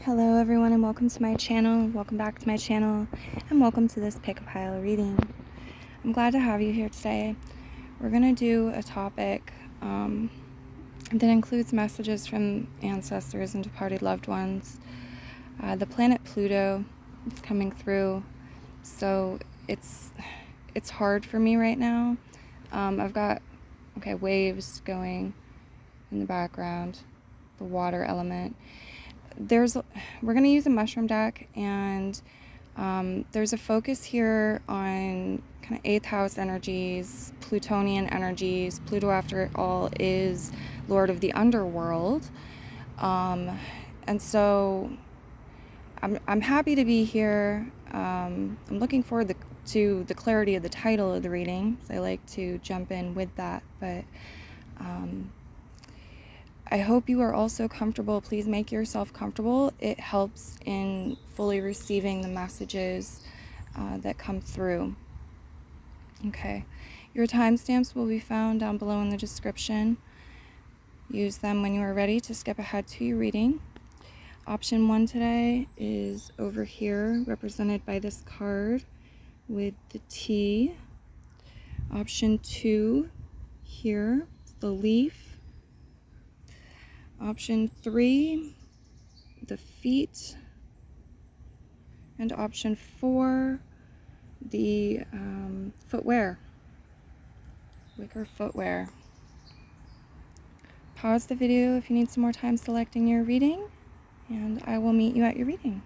Hello everyone and welcome to my channel, welcome back to my channel, and welcome to this pick a pile reading. I'm glad to have you here today. We're going to do a topic that includes messages from ancestors and departed loved ones. The planet Pluto is coming through, so it's hard for me right now. I've got waves going in the background, the water element. We're going to use a mushroom deck, and there's a focus here on kind of 8th house energies, Plutonian energies. Pluto, after all, is Lord of the Underworld. And so I'm happy to be here. I'm looking forward to the clarity of the title of the reading. So I like to jump in with that, but I hope you are also comfortable. Please make yourself comfortable. It helps in fully receiving the messages that come through. Okay, your timestamps will be found down below in the description. Use them when you are ready to skip ahead to your reading. Option 1 today is over here, represented by this card with the T. Option 2 here is the leaf. Option 3, the feet. And option 4, the footwear, wicker footwear. Pause the video if you need some more time selecting your reading, and I will meet you at your reading.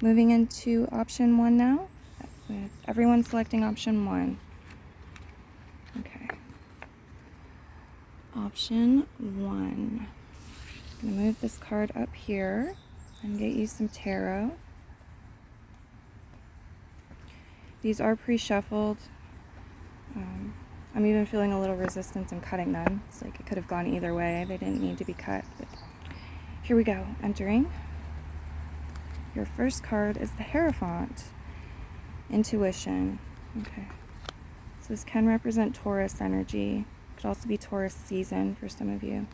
Moving into option 1 now, with everyone selecting option 1. Okay. Option 1. I'm going to move this card up here and get you some tarot. These are pre-shuffled. I'm even feeling a little resistance in cutting them. It's like it could have gone either way. They didn't need to be cut. But here we go. Entering. Your first card is the Hierophant. Intuition. Okay. So this can represent Taurus energy. It could also be Taurus season for some of you.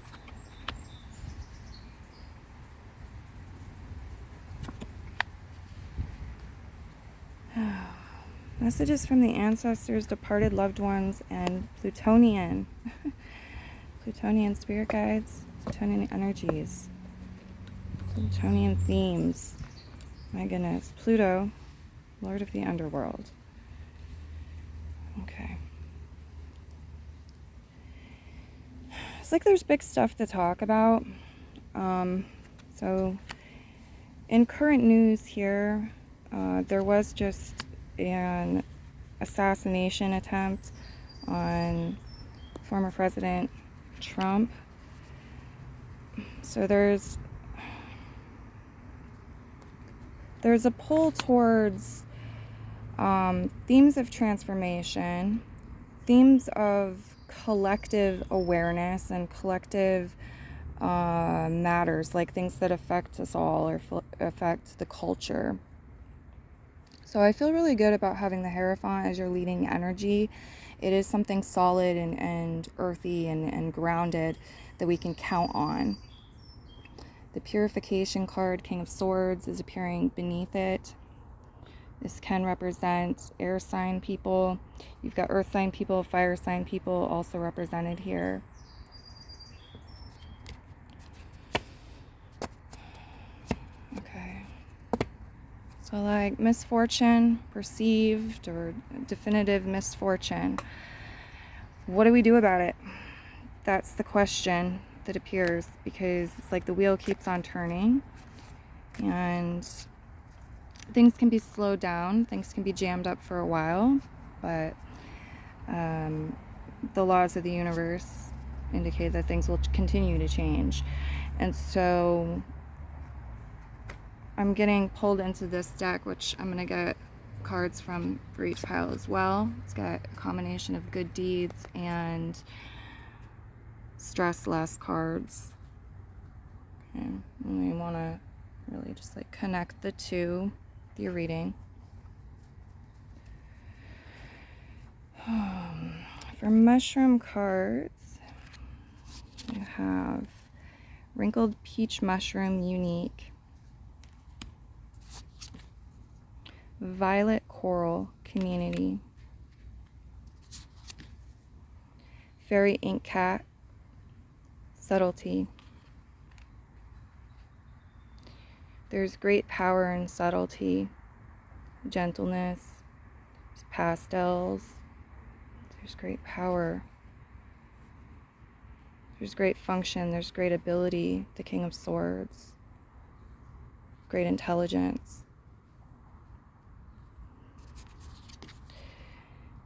Messages from the ancestors, departed loved ones, and Plutonian. Plutonian spirit guides, Plutonian energies, Plutonian themes. My goodness. Pluto, Lord of the Underworld. Okay. It's like there's big stuff to talk about. So in current news here, there was just an assassination attempt on former President Trump. So there's a pull towards themes of transformation, themes of collective awareness and collective matters, like things that affect us all or affect the culture. So I feel really good about having the Hierophant as your leading energy. It is something solid and earthy and grounded that we can count on. The Purification card, King of Swords, is appearing beneath it. This can represent air sign people. You've got earth sign people, fire sign people also represented here. So like misfortune, perceived or definitive misfortune. What do we do about it? That's the question that appears, because it's like the wheel keeps on turning and things can be slowed down, things can be jammed up for a while, but the laws of the universe indicate that things will continue to change. And so I'm getting pulled into this deck, which I'm going to get cards from for each pile as well. It's got a combination of good deeds and stress less cards. And we want to really just like connect the two, your reading. For mushroom cards, you have Wrinkled Peach Mushroom Unique. violet coral, community. Fairy ink cat, subtlety. There's great power in subtlety, gentleness, pastels. There's great power. There's great function. There's great ability. The King of Swords. Great intelligence.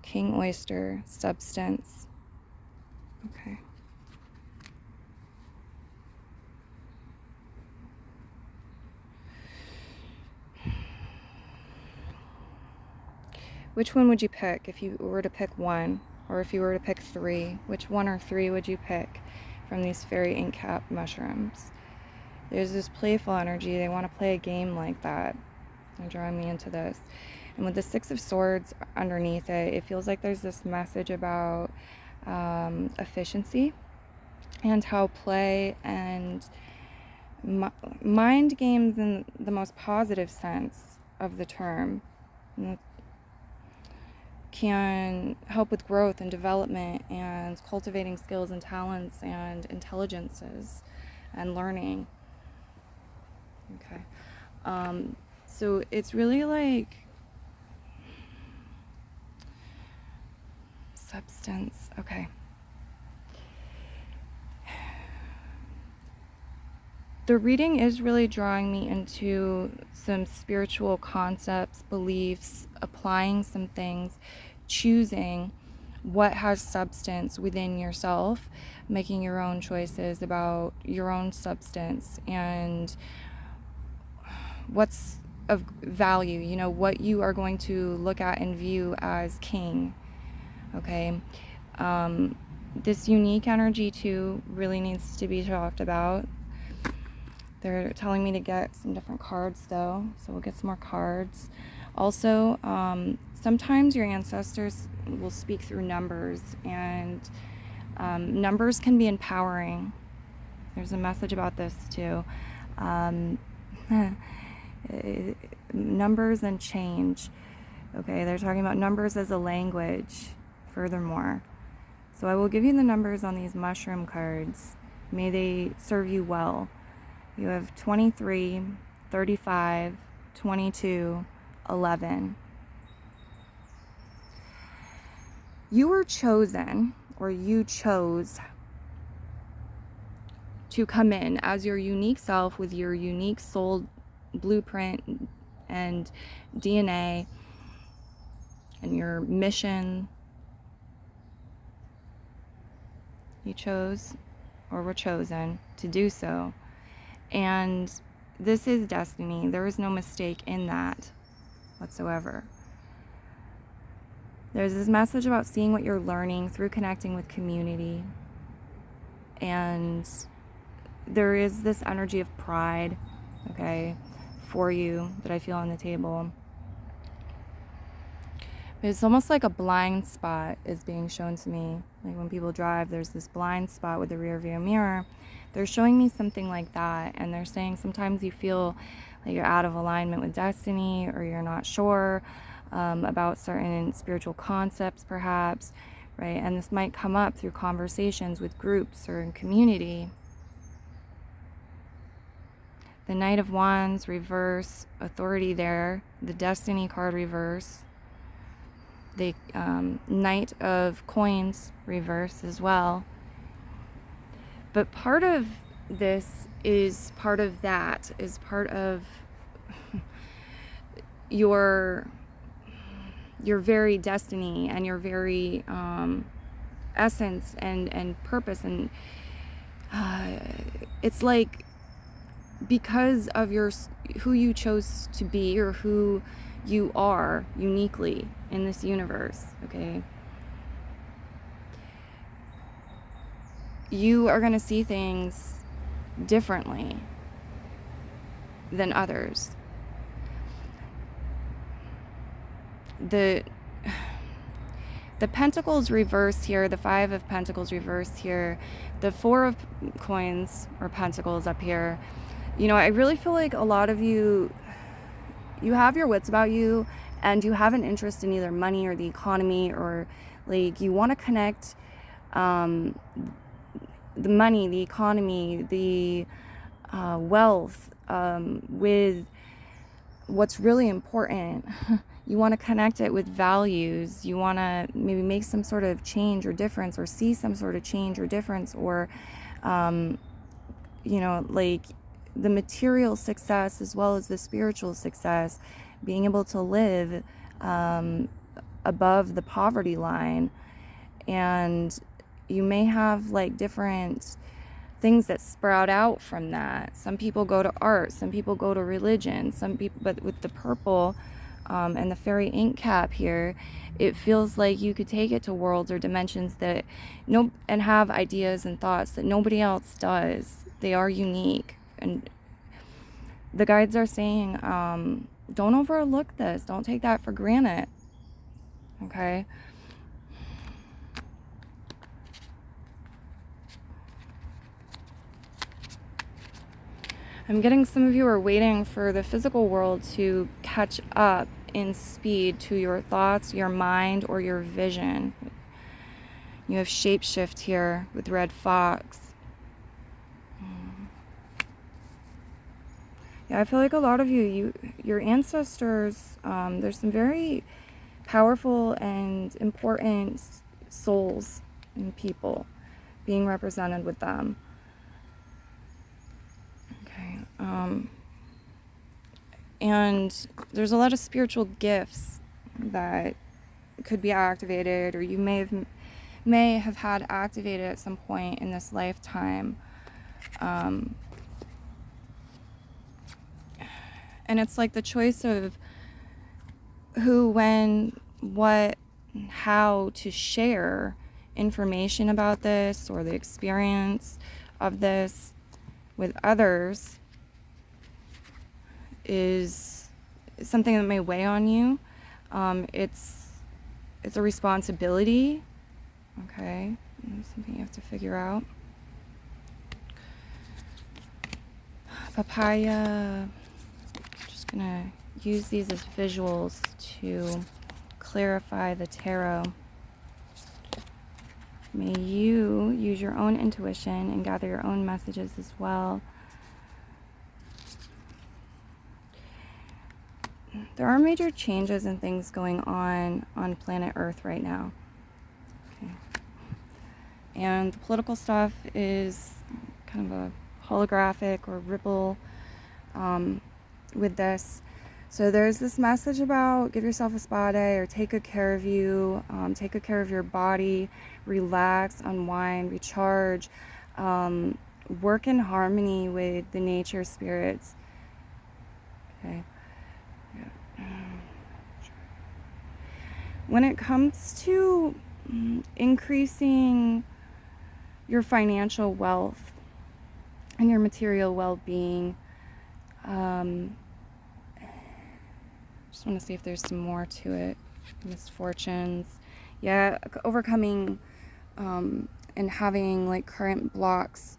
King Oyster, substance. Okay. Which one would you pick if you were to pick one, or if you were to pick three? Which one or three would you pick from these fairy ink cap mushrooms? There's this playful energy. They want to play a game like that. They're drawing me into this. And with the Six of Swords underneath it, it feels like there's this message about efficiency and how play and mind games in the most positive sense of the term can help with growth and development and cultivating skills and talents and intelligences and learning. Okay. So it's really like substance. Okay. The reading is really drawing me into some spiritual concepts, beliefs, applying some things, choosing what has substance within yourself, making your own choices about your own substance and what's of value, you know, what you are going to look at and view as king. Okay. This unique energy too really needs to be talked about. They're telling me to get some different cards though, so we'll get some more cards. Also, sometimes your ancestors will speak through numbers, and numbers can be empowering. There's a message about this too. Numbers and change. Okay, they're talking about numbers as a language, furthermore. So I will give you the numbers on these mushroom cards. May they serve you well. You have 23, 35, 22, 11. You were chosen, or you chose to come in as your unique self with your unique soul blueprint and DNA and your mission. You chose or were chosen to do so. And this is destiny. There is no mistake in that whatsoever. There's this message about seeing what you're learning through connecting with community. And there is this energy of pride, okay, for you that I feel on the table. But it's almost like a blind spot is being shown to me. Like when people drive, there's this blind spot with the rear view mirror. They're showing me something like that, and they're saying sometimes you feel like you're out of alignment with destiny, or you're not sure about certain spiritual concepts perhaps, right? And this might come up through conversations with groups or in community. The Knight of Wands reverse, authority there. The Destiny card reverse. The Knight of Coins reverse as well. But part of this is part of that, is part of your very destiny and your very essence and purpose. And it's like, because of who you chose to be, or who you are uniquely in this universe, okay? You are going to see things differently than others. The Pentacles reverse here, the Five of Pentacles reverse here, the Four of Coins or Pentacles up here. You know, I really feel like a lot of you have your wits about you, and you have an interest in either money or the economy, or like you want to connect the money, the economy, the wealth with what's really important. You want to connect it with values. You want to maybe make some sort of change or difference, or see some sort of change or difference, or you know, like the material success as well as the spiritual success, being able to live above the poverty line. And you may have like different things that sprout out from that. Some people go to art, some people go to religion, some people, but with the purple and the fairy ink cap here, it feels like you could take it to worlds or dimensions that and have ideas and thoughts that nobody else does. They are unique. And the guides are saying, don't overlook this. Don't take that for granted. Okay? I'm getting some of you are waiting for the physical world to catch up in speed to your thoughts, your mind, or your vision. You have shapeshift here with red fox. Yeah, I feel like a lot of your ancestors, there's some very powerful and important souls and people being represented with them. Okay. And there's a lot of spiritual gifts that could be activated, or you may have had activated at some point in this lifetime. And it's like the choice of who, when, what, how to share information about this or the experience of this with others is something that may weigh on you. It's a responsibility. Okay, something you have to figure out. Papaya. Just gonna use these as visuals to clarify the tarot. May you use your own intuition and gather your own messages as well. There are major changes and things going on planet Earth right now. Okay. And the political stuff is kind of a holographic or ripple with this. So there's this message about give yourself a spa day, or take good care of you, take good care of your body, relax, unwind, recharge, work in harmony with the nature spirits. Okay. When it comes to increasing your financial wealth and your material well-being, just want to see if there's some more to it. Misfortunes. Yeah, overcoming and having like current blocks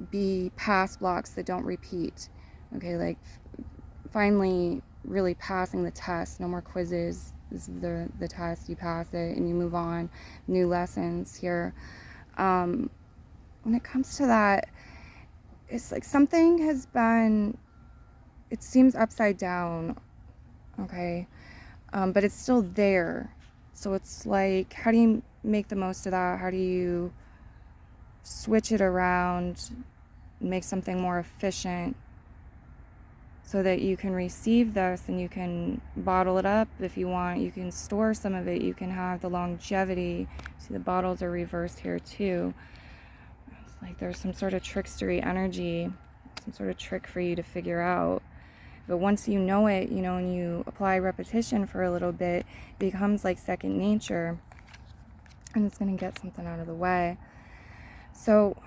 be past blocks that don't repeat. Okay, like finally really passing the test. No more quizzes. This is the test. You pass it and you move on. New lessons here. When it comes to that, it's like something has been, it seems upside down. Okay, but it's still there. So it's like, how do you make the most of that? How do you switch it around, make something more efficient so that you can receive this and you can bottle it up if you want. You can store some of it. You can have the longevity. See, the bottles are reversed here too. It's like there's some sort of trickstery energy, some sort of trick for you to figure out. But once you know it, you know, and you apply repetition for a little bit, it becomes like second nature. And it's going to get something out of the way. So,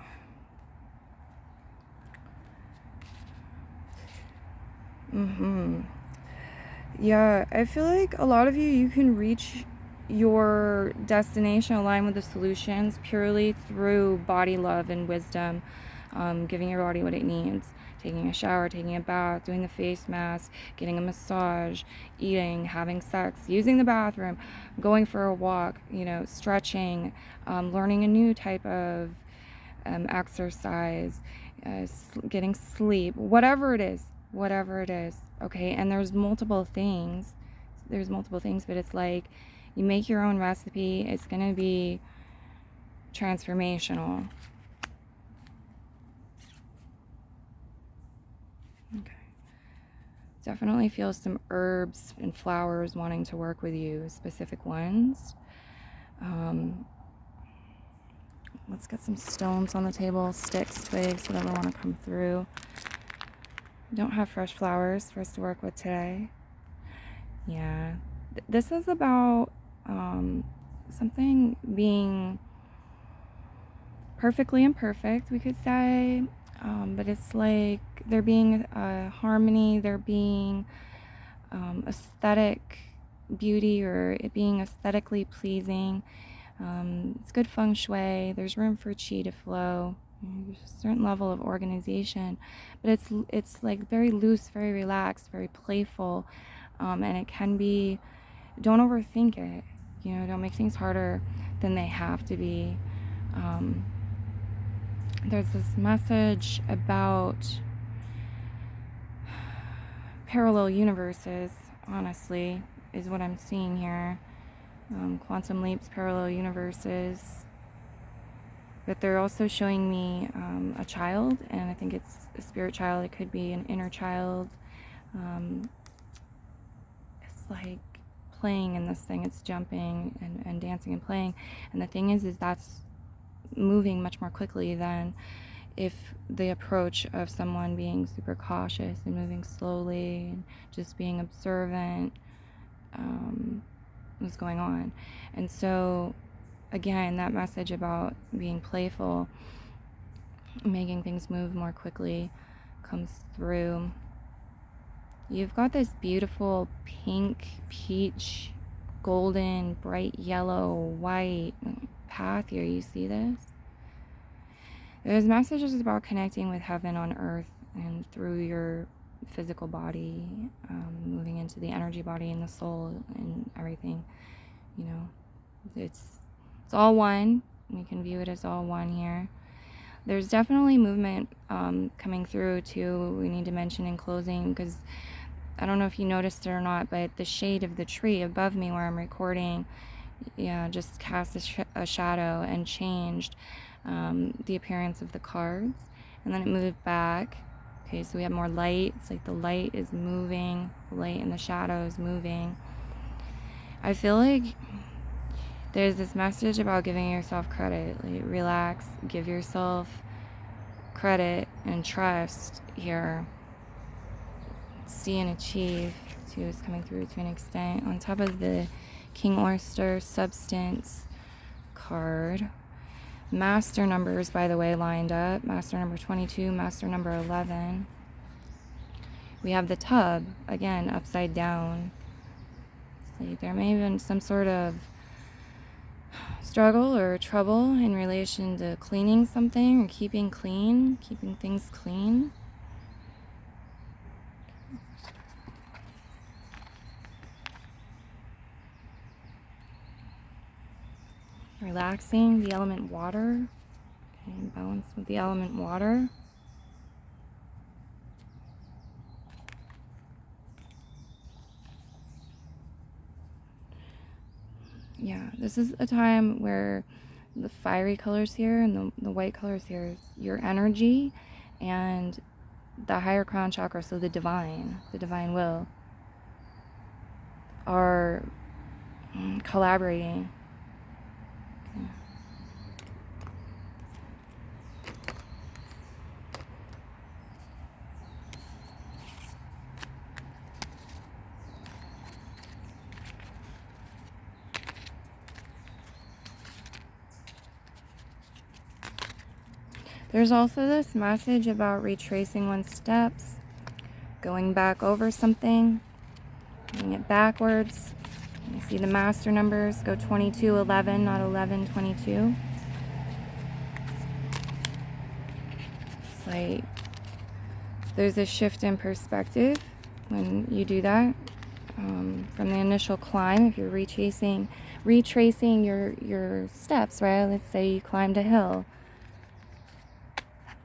yeah, I feel like a lot of you can reach your destination, align with the solutions purely through body love and wisdom, giving your body what it needs. taking a shower, taking a bath, doing the face mask, getting a massage, eating, having sex, using the bathroom, going for a walk, you know, stretching, learning a new type of exercise, getting sleep, whatever it is, okay? And there's multiple things, but it's like you make your own recipe. It's gonna be transformational. Okay. Definitely feel some herbs and flowers wanting to work with you, specific ones. Let's get some stones on the table, sticks, twigs, whatever want to come through. Don't have fresh flowers for us to work with today. Yeah, this is about something being perfectly imperfect, we could say, but it's like there being harmony, there being aesthetic beauty, or it being aesthetically pleasing. It's good feng shui. There's room for chi to flow. There's a certain level of organization, but it's like very loose, very relaxed, very playful, and it can be. Don't overthink it. You know, don't make things harder than they have to be. There's this message about parallel universes, honestly, is what I'm seeing here. Quantum leaps, parallel universes. But they're also showing me a child, and I think it's a spirit child. It could be an inner child. It's like playing in this thing. It's jumping and dancing and playing. And the thing is that's moving much more quickly than if the approach of someone being super cautious and moving slowly and just being observant was going on. And so again, that message about being playful, making things move more quickly, comes through. You've got this beautiful pink, peach, golden, bright yellow, white path here. You see this? There's messages about connecting with heaven on earth and through your physical body, moving into the energy body and the soul and everything. You know, it's all one. You can view it as all one here. There's definitely movement coming through too. We need to mention in closing, because I don't know if you noticed it or not, but the shade of the tree above me where I'm recording, yeah, just cast a shadow and changed the appearance of the cards, and then it moved back. Okay, so we have more light. It's like the light is moving, the light and the shadow is moving. I feel like there's this message about giving yourself credit. Like, relax, give yourself credit and trust here. See and achieve too is coming through to an extent. On top of the King Oyster substance card, master numbers, by the way, lined up. Master number 22, master number 11. We have the tub, again, upside down. It's like there may have been some sort of struggle or trouble in relation to cleaning something or keeping things clean. Relaxing the element water. Okay, balance with the element water. Yeah, this is a time where the fiery colors here and the white colors here is your energy and the higher crown chakra, so the divine will, are collaborating. Okay. There's also this message about retracing one's steps, going back over something, doing it backwards. You see the master numbers go 22, 11, not 11, 22. It's like There's a shift in perspective when you do that. From the initial climb, if you're retracing your steps, right? Let's say you climbed a hill.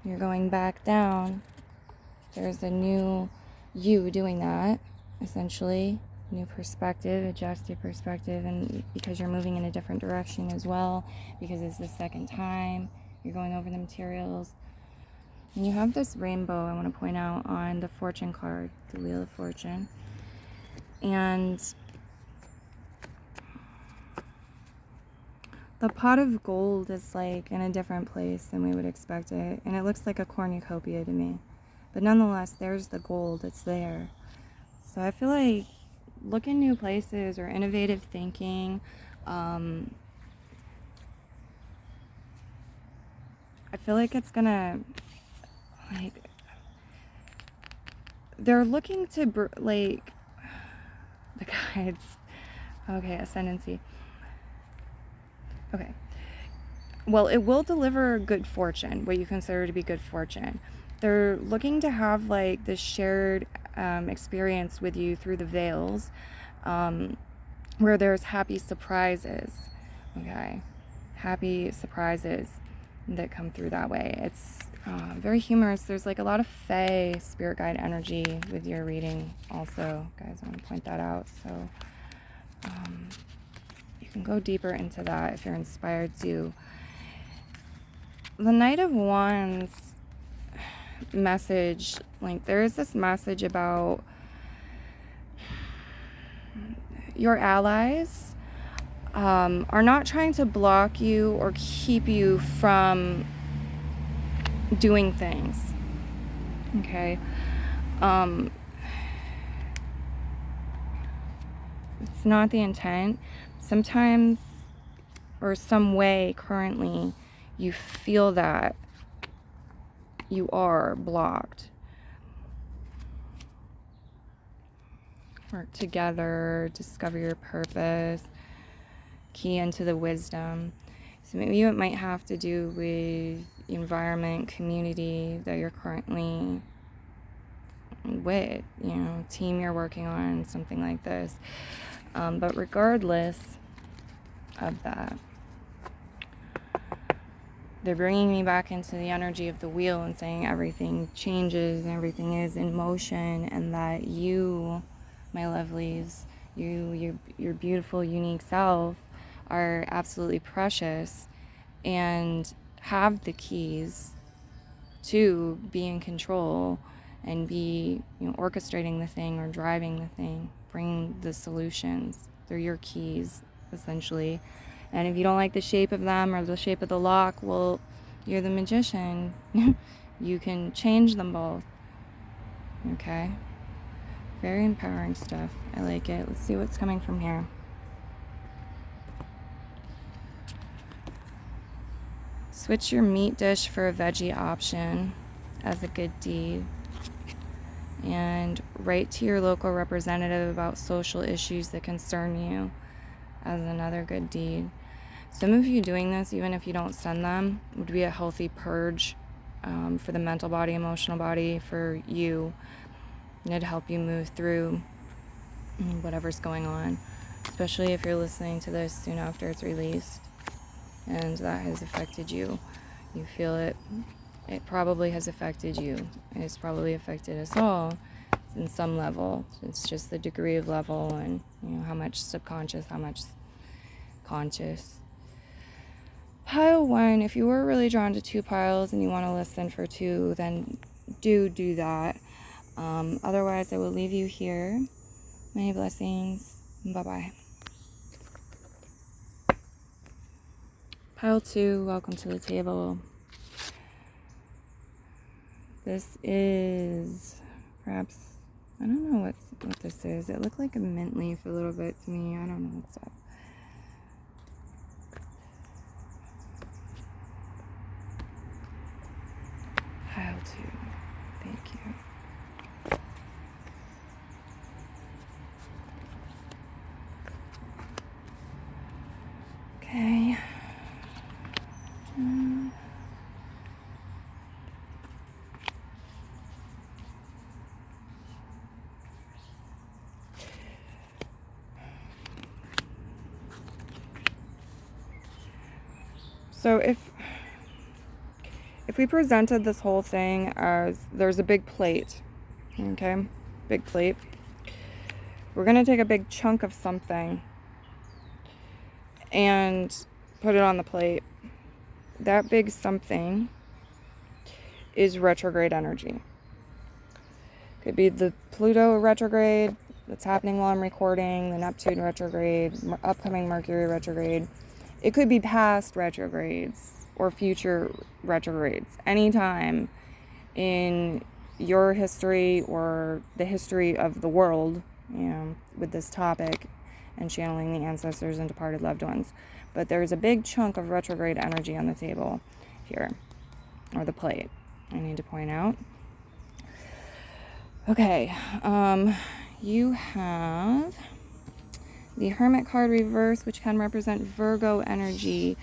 You're going back down. There's a new you doing that, essentially. New perspective, adjust your perspective, and because you're moving in a different direction as well, because it's the second time, you're going over the materials. And you have this rainbow, I want to point out, on the fortune card, the Wheel of Fortune. And the pot of gold is like in a different place than we would expect it. And it looks like a cornucopia to me. But nonetheless, there's the gold, it's there. So I feel like look in new places or innovative thinking. I feel like it's gonna, like, they're looking to, like, the guides. Okay, ascendancy. Okay. Well, it will deliver good fortune, what you consider to be good fortune. They're looking to have, like, this shared experience with you through the veils, where there's happy surprises. Okay. Happy surprises that come through that way. It's very humorous. There's like a lot of fae spirit guide energy with your reading also, guys. I want to point that out. So you can go deeper into that if you're inspired to. The Knight of Wands message, like there is this message about your allies are not trying to block you or keep you from doing things. Okay. It's not the intent. Sometimes, or some way currently, you feel that you are blocked. Work together, discover your purpose, key into the wisdom. So maybe it might have to do with environment, community that you're currently with, you know, team you're working on, something like this. But regardless of that, they're bringing me back into the energy of the wheel and saying everything changes and everything is in motion, and that you, my lovelies, your beautiful, unique self are absolutely precious and have the keys to be in control and be, you know, orchestrating the thing or driving the thing, bringing the solutions. They're your keys, essentially. And if you don't like the shape of them or the shape of the lock, well, you're the magician. You can change them both. Okay? Very empowering stuff. I like it. Let's see what's coming from here. Switch your meat dish for a veggie option as a good deed. And write to your local representative about social issues that concern you as another good deed. Some of you doing this, even if you don't send them, would be a healthy purge for the mental body, emotional body, for you. It'd help you move through whatever's going on, especially if you're listening to this soon after it's released and that has affected you. You feel it. It probably has affected you. It's probably affected us all in some level. It's just the degree of level and, you know, how much subconscious, how much conscious. Pile 1, if you were really drawn to 2 piles and you want to listen for 2, then do that. Otherwise, I will leave you here. Many blessings. Bye-bye. Pile 2, welcome to the table. This is perhaps, I don't know what this is. It looked like a mint leaf a little bit to me. I don't know what's up. Pile 2. Thank you. Okay. So if we presented this whole thing as there's a big plate, okay, big plate, we're going to take a big chunk of something and put it on the plate. That big something is retrograde energy. Could be the Pluto retrograde that's happening while I'm recording, the Neptune retrograde, upcoming Mercury retrograde. It could be past retrogrades or future retrogrades. Anytime in your history or the history of the world, with this topic and channeling the ancestors and departed loved ones. But there's a big chunk of retrograde energy on the table here, or the plate, I need to point out. Okay, you have the Hermit card reverse, which can represent Virgo energy.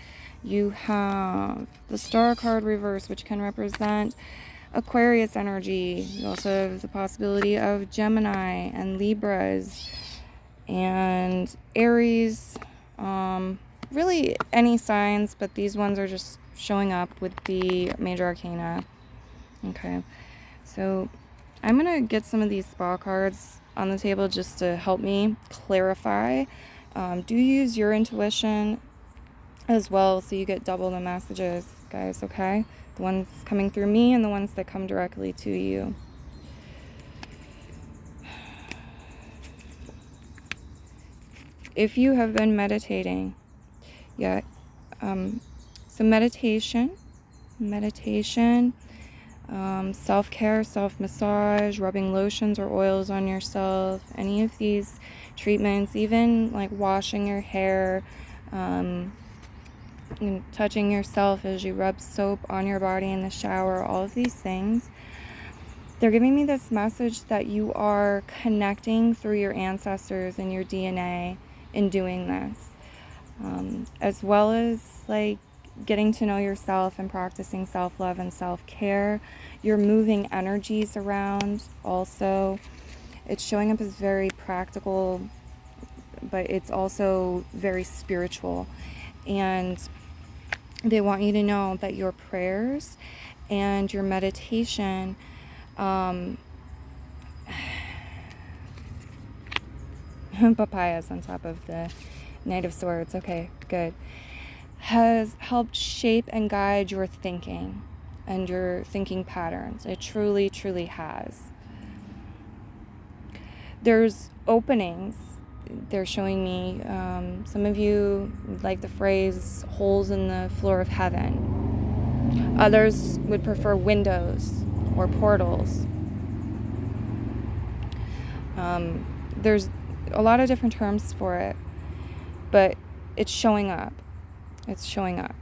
You have the Star card reverse, which can represent Aquarius energy. You also have the possibility of Gemini and Libras and Aries. Really any signs, but these ones are just showing up with the major arcana. Okay, so I'm going to get some of these spa cards on the table just to help me clarify. Do use your intuition as well so you get double the messages, guys, okay? The ones coming through me and the ones that come directly to you. If you have been meditating, so meditation, self-care, self-massage, rubbing lotions or oils on yourself, any of these treatments, even like washing your hair, touching yourself as you rub soap on your body in the shower, all of these things, they're giving me this message that you are connecting through your ancestors and your DNA in doing this, as well as like getting to know yourself and practicing self-love and self-care. You're moving energies around also. It's showing up as very practical, but it's also very spiritual. And they want you to know that your prayers and your meditation, papayas on top of the Knight of Swords, okay, good, has helped shape and guide your thinking and your thinking patterns. It truly, truly has. There's openings. They're showing me, some of you like the phrase holes in the floor of heaven. Others would prefer windows or portals. There's a lot of different terms for it, but it's showing up. It's showing up.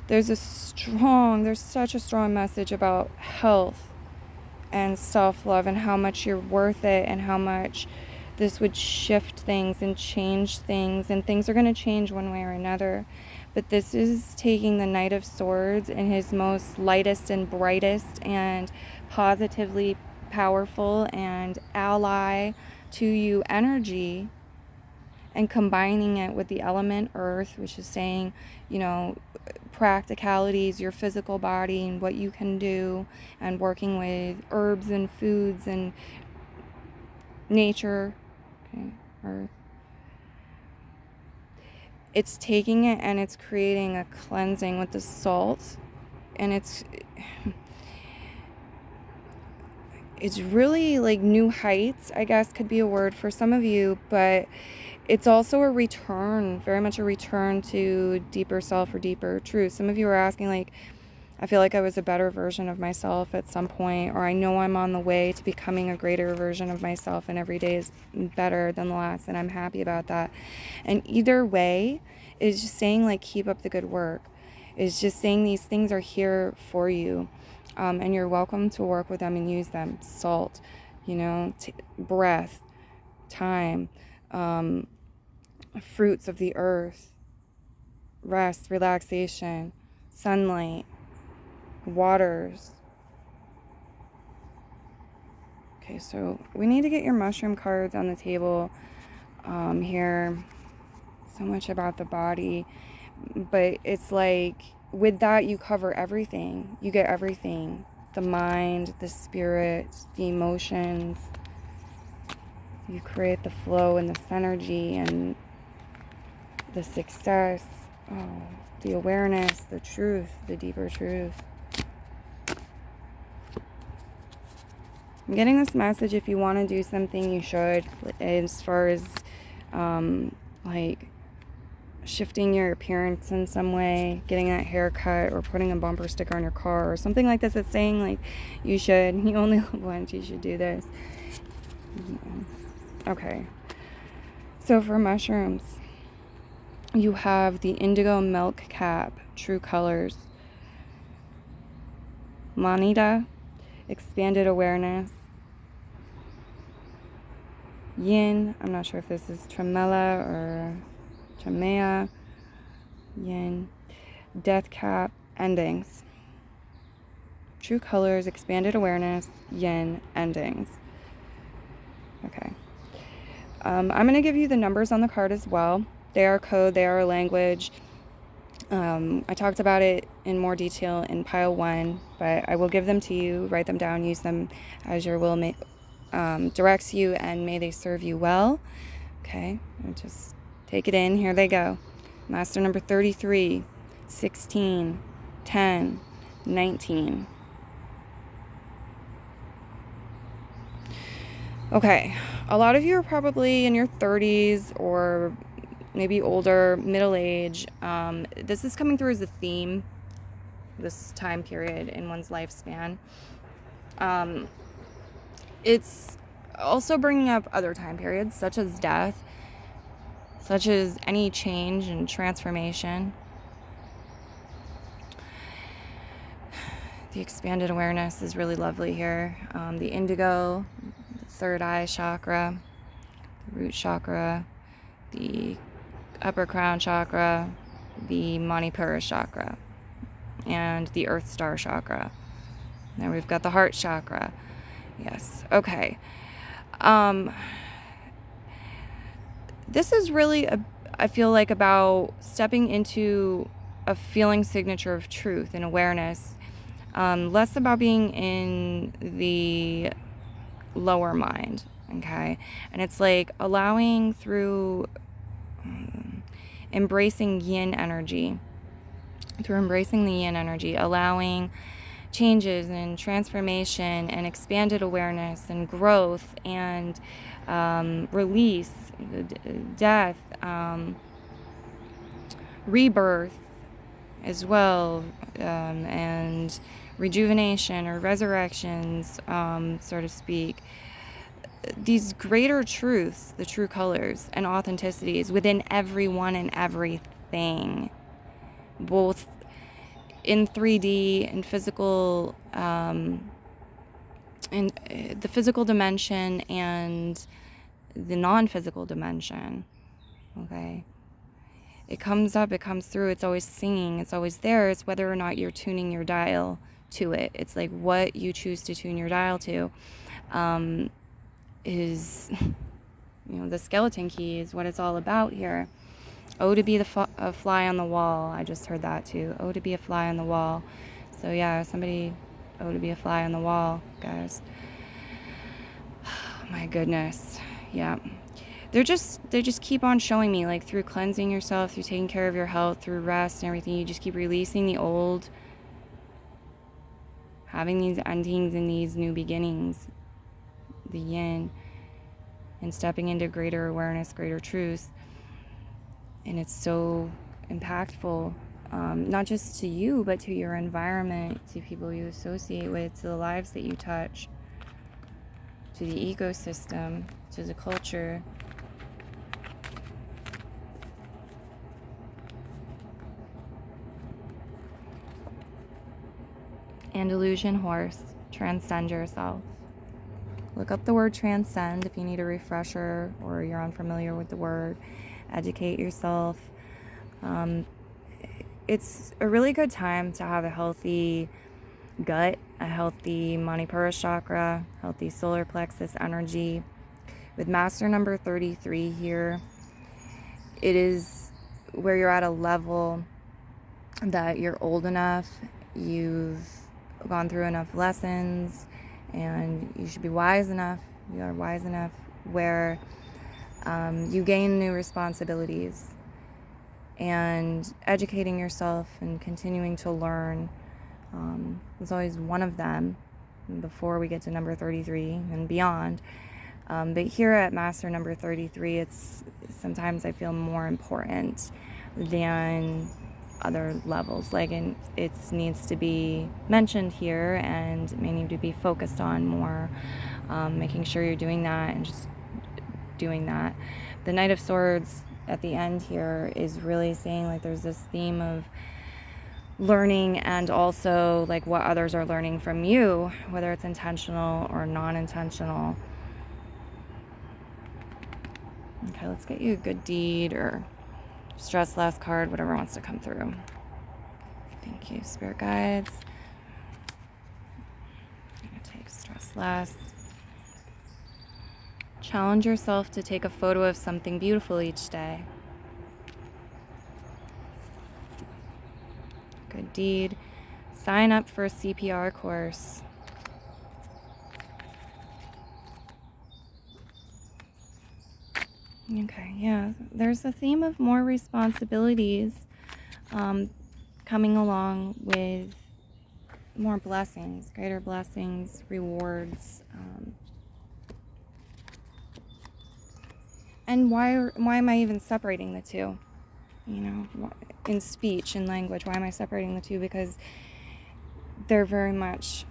There's such a strong message about health and self-love and how much you're worth it and how much this would shift things and change things, and things are going to change one way or another. But this is taking the Knight of Swords in his most lightest and brightest and positively powerful and ally to you energy, and combining it with the element earth, which is saying, practicalities, your physical body and what you can do, and working with herbs and foods and nature, okay, earth. It's taking it and it's creating a cleansing with the salt, and it's really like new heights, I guess could be a word for some of you, but it's also a return, very much a return to deeper self or deeper truth. Some of you are asking, like, I feel like I was a better version of myself at some point, or I know I'm on the way to becoming a greater version of myself, and every day is better than the last, and I'm happy about that. And either way is just saying, like, keep up the good work. Is just saying these things are here for you, and you're welcome to work with them and use them. Salt, breath, time, fruits of the earth, rest, relaxation, sunlight, waters. Okay, so we need to get your mushroom cards on the table here. so much about the body, but it's like with that you cover everything. You get everything. The mind, the spirit, the emotions. You create the flow and the synergy and the success. Oh, the awareness, the truth, the deeper truth. I'm getting this message, if you want to do something, you should, as far as like shifting your appearance in some way, getting that haircut, or putting a bumper sticker on your car, or something like this. It's saying like you should, you only live once, you should do this. Okay, so for mushrooms, you have the indigo milk cap, true colors, manita, expanded awareness, yin, I'm not sure if this is tremella or tremea, yin, death cap, endings, true colors, expanded awareness, yin, endings. Okay. I'm going to give you the numbers on the card as well. They are code, they are language. I talked about it in more detail in pile 1, but I will give them to you. Write them down, use them as your will directs you, and may they serve you well. Okay, just take it in. Here they go. Master number 33, 16, 10, 19. Okay, a lot of you are probably in your 30s or maybe older, middle age. This is coming through as a theme, this time period in one's lifespan. It's also bringing up other time periods, such as death, such as any change and transformation. The expanded awareness is really lovely here. The indigo, the third eye chakra, the root chakra, the upper crown chakra, the Manipura chakra, and the earth star chakra. Now we've got the heart chakra. Yes, okay. This is really, I feel like, about stepping into a feeling signature of truth and awareness. Less about being in the lower mind, okay? And it's like allowing through embracing yin energy, allowing changes and transformation and expanded awareness and growth and release, death, rebirth as well, and rejuvenation or resurrections, so to speak. These greater truths, the true colors and authenticities within everyone and everything, both in 3D and physical, in the physical dimension and the non-physical dimension. Okay, it comes up, it comes through, it's always singing, it's always there. It's whether or not you're tuning your dial to it. It's like what you choose to tune your dial to is, the skeleton key is what it's all about here. Oh, to be a fly on the wall. I just heard that too. Oh, to be a fly on the wall. So yeah, somebody, oh, to be a fly on the wall, guys. My goodness. Yeah. They just keep on showing me, like, through cleansing yourself, through taking care of your health, through rest and everything, you just keep releasing the old, having these endings and these new beginnings, the yin, and stepping into greater awareness, greater truth. And it's so impactful, not just to you, but to your environment, to people you associate with, to the lives that you touch, to the ecosystem, to the culture. And illusion horse, transcend yourself. Look up the word transcend if you need a refresher or you're unfamiliar with the word. Educate yourself. It's a really good time to have a healthy gut, a healthy Manipura chakra, healthy solar plexus energy. With master number 33 here, it is where you're at a level that you're old enough, you've gone through enough lessons, and you should be wise enough, you are wise enough where you gain new responsibilities, and educating yourself and continuing to learn is always one of them before we get to number 33 and beyond. But here at Master number 33, it's sometimes I feel more important than other levels. Like, it needs to be mentioned here, and it may need to be focused on more, making sure you're doing that and just doing that. The Knight of Swords at the end here is really saying, like, there's this theme of learning, and also like what others are learning from you, whether it's intentional or non-intentional. Okay, let's get you a good deed or stress less card, whatever wants to come through. Thank you, spirit guides. I'm gonna take stress less. Challenge yourself to take a photo of something beautiful each day. Good deed. Sign up for a CPR course. Okay, yeah, there's a theme of more responsibilities coming along with more blessings, greater blessings, rewards. And why am I even separating the two? You know, in speech and language, why am I separating the two? Because they're very much,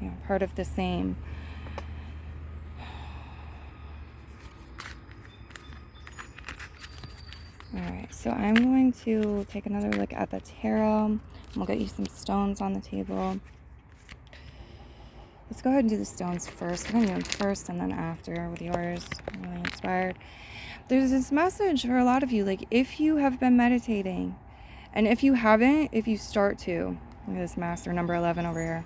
you know, part of the same. Alright, so I'm going to take another look at the tarot, and we'll get you some stones on the table. Let's go ahead and do the stones first. I'm going to do them first and then after with yours. I'm really inspired. There's this message for a lot of you, like, if you have been meditating, and if you haven't, if you start to, look at this Master number 11 over here.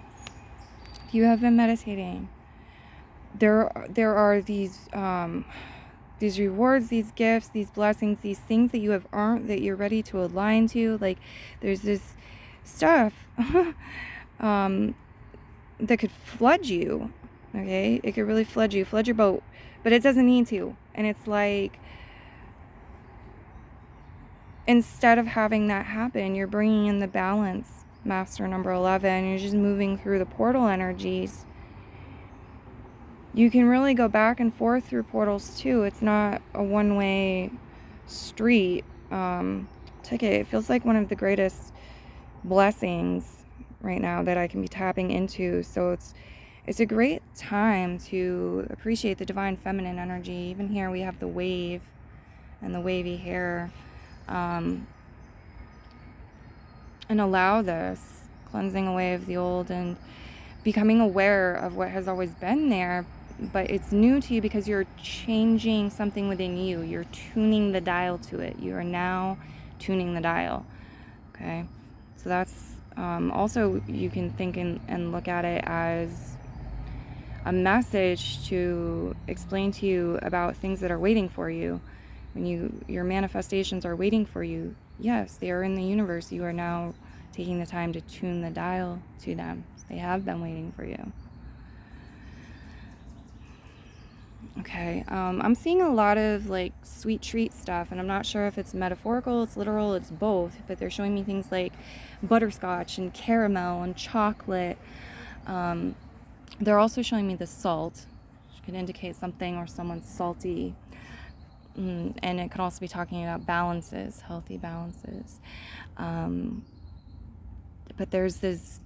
If you have been meditating, there are these rewards, these gifts, these blessings, these things that you have earned, that you're ready to align to. Like, there's this stuff that could flood you, okay? It could really flood your boat, but it doesn't need to. And it's like, instead of having that happen, you're bringing in the balance, Master number 11. You're just moving through the portal energies. You can really go back and forth through portals too. It's not a one-way street ticket. It feels like one of the greatest blessings right now that I can be tapping into. So it's a great time to appreciate the divine feminine energy. Even here we have the wave and the wavy hair. And allow this cleansing away of the old and becoming aware of what has always been there, but it's new to you because you're changing something within you. You're tuning the dial to it. You are now tuning the dial. Okay, so that's also, you can think and look at it as a message to explain to you about things that are waiting for you. When your manifestations are waiting for you, yes, they are in the universe. You are now taking the time to tune the dial to them. They have been waiting for you. Okay, I'm seeing a lot of like sweet treat stuff, and I'm not sure if it's metaphorical, it's literal, it's both, but they're showing me things like butterscotch and caramel and chocolate. They're also showing me the salt, which could indicate something or someone's salty. And it could also be talking about balances, healthy balances. But there's this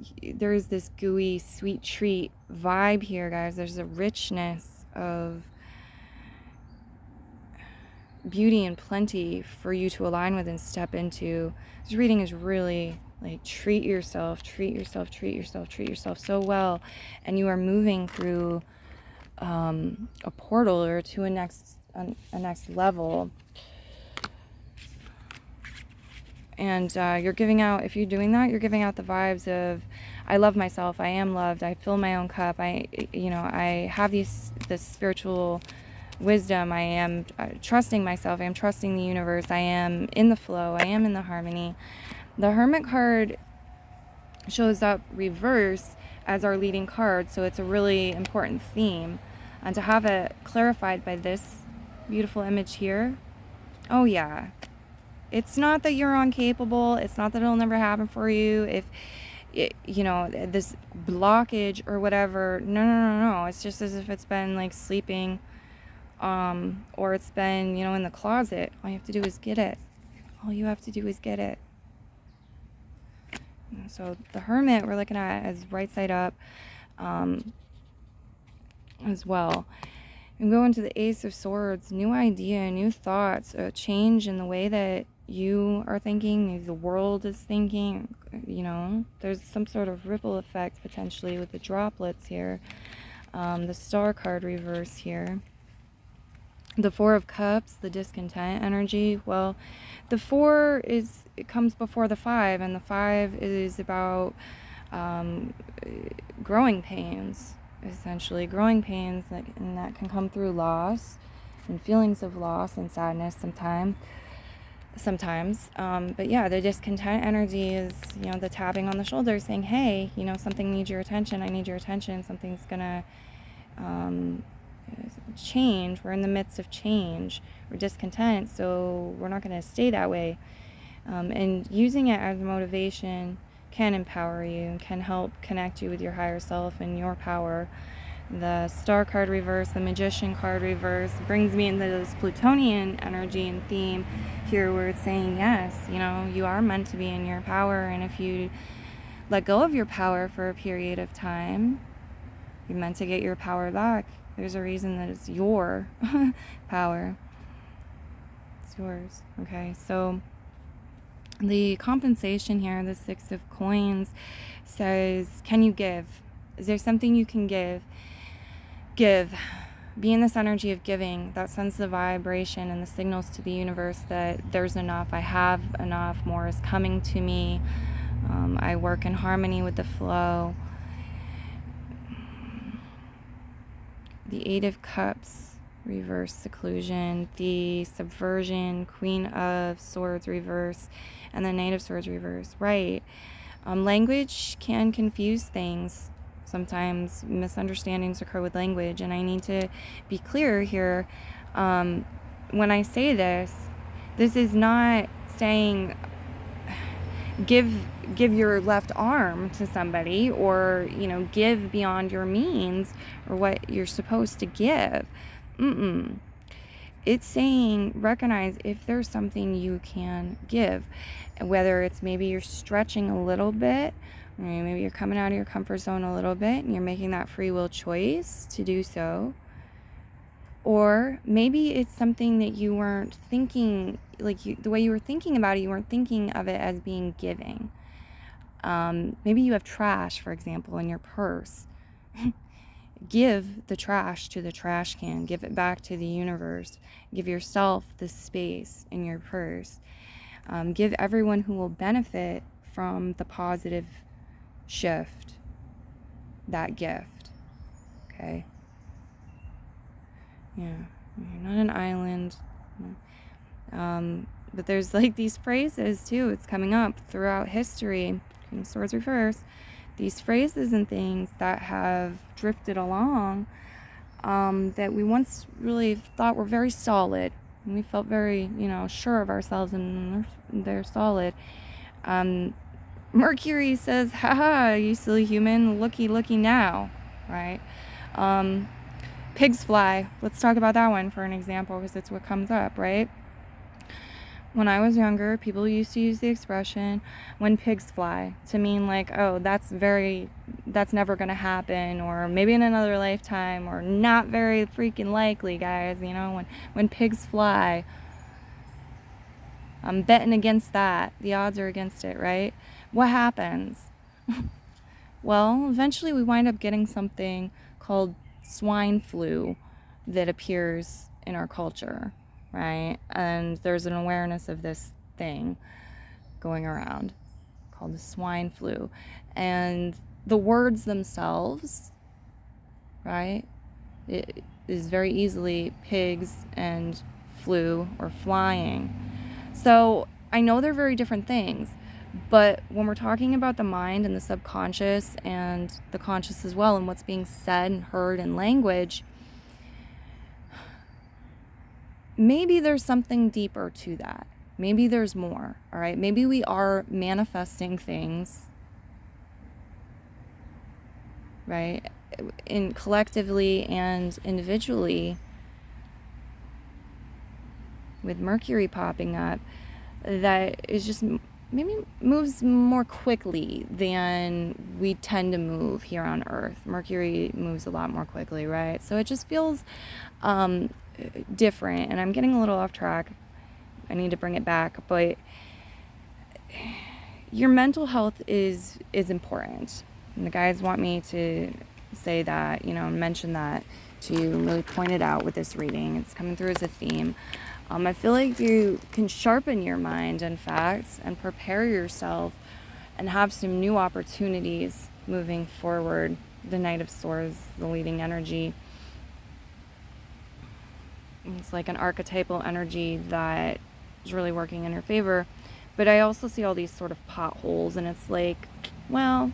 gooey sweet treat vibe here, guys. There's a richness of beauty and plenty for you to align with and step into. This reading is really like, treat yourself so well, and you are moving through a portal or to a next level. And you're giving out, if you're doing that, you're giving out the vibes of, I love myself, I am loved, I fill my own cup, I have this spiritual wisdom. I am trusting myself. I am trusting the universe. I am in the flow. I am in the harmony. The Hermit card shows up reverse as our leading card, so it's a really important theme. And to have it clarified by this beautiful image here, oh yeah, it's not that you're incapable. It's not that it'll never happen for you. If you know, this blockage or whatever, no. It's just as if it's been like sleeping, or it's been, you know, in the closet. All you have to do is get it. All you have to do is get it. So the Hermit we're looking at as right side up, as well. And go into the Ace of Swords, new idea, new thoughts, a change in the way that you are thinking, maybe the world is thinking, you know. There's some sort of ripple effect potentially with the droplets here. The Star card reverse here. The Four of Cups, the discontent energy. Well, the 4 it comes before the 5, and the 5 is about growing pains, essentially. Growing pains, and that can come through loss and feelings of loss and sadness sometimes. But yeah, the discontent energy is, you know, the tapping on the shoulder saying, hey, you know, something needs your attention. I need your attention. Something's gonna change. We're in the midst of change. We're discontent, so we're not going to stay that way. And using it as motivation can empower you, can help connect you with your higher self and your power. The Star card reverse, the Magician card reverse, brings me into this Plutonian energy and theme here, where it's saying, yes, you know, you are meant to be in your power, and if you let go of your power for a period of time, you're meant to get your power back. There's a reason that it's your power. It's yours. Okay, so the compensation here, the 6 of Coins, says, can you give? Is there something you can give? Give. Be in this energy of giving. That sends the vibration and the signals to the universe that there's enough. I have enough. More is coming to me. I work in harmony with the flow. The 8 of Cups, reverse seclusion. The Subversion, Queen of Swords, reverse. And the Knight of Swords, reverse. Right. Language can confuse things. Sometimes misunderstandings occur with language, and I need to be clear here. When I say this is not saying give your left arm to somebody, or, you know, give beyond your means or what you're supposed to give. It's saying recognize if there's something you can give, whether it's maybe you're stretching a little bit, or maybe you're coming out of your comfort zone a little bit and you're making that free will choice to do so. Or maybe it's something that you weren't thinking, like the way you were thinking about it, you weren't thinking of it as being giving. Maybe you have trash, for example, in your purse. Give the trash to the trash can. Give it back to the universe. Give yourself the space in your purse. Give everyone who will benefit from the positive shift that gift. Okay? Yeah, you're not an island. But there's like these phrases too. It's coming up throughout history. King of Swords reverse. These phrases and things that have drifted along, that we once really thought were very solid. And we felt very, you know, sure of ourselves, and they're solid. Mercury says, haha, you silly human, looky now, right? Pigs fly. Let's talk about that one for an example, because it's what comes up, right? When I was younger, people used to use the expression, when pigs fly, to mean like, oh, that's never gonna happen, or maybe in another lifetime, or not very freaking likely, guys, you know, when pigs fly. I'm betting against that. The odds are against it, right? What happens? Well, eventually we wind up getting something called swine flu that appears in our culture, right? And there's an awareness of this thing going around called the swine flu. And the words themselves, right, It is very easily pigs and flu or flying. So I know they're very different things, but when we're talking about the mind and the subconscious and the conscious as well, and what's being said and heard in language, maybe there's something deeper to that. Maybe there's more, all right? Maybe we are manifesting things, right, in collectively and individually, with Mercury popping up, that is just maybe moves more quickly than we tend to move here on Earth. Mercury moves a lot more quickly, right? So it just feels different, and I'm getting a little off track. I need to bring it back, but your mental health is important. And the guides want me to say that, mention that, to really point it out with this reading. It's coming through as a theme. I feel like you can sharpen your mind, in fact, and prepare yourself and have some new opportunities moving forward. The Knight of Swords, the leading energy. It's like an archetypal energy that is really working in your favor. But I also see all these sort of potholes, and it's like, well,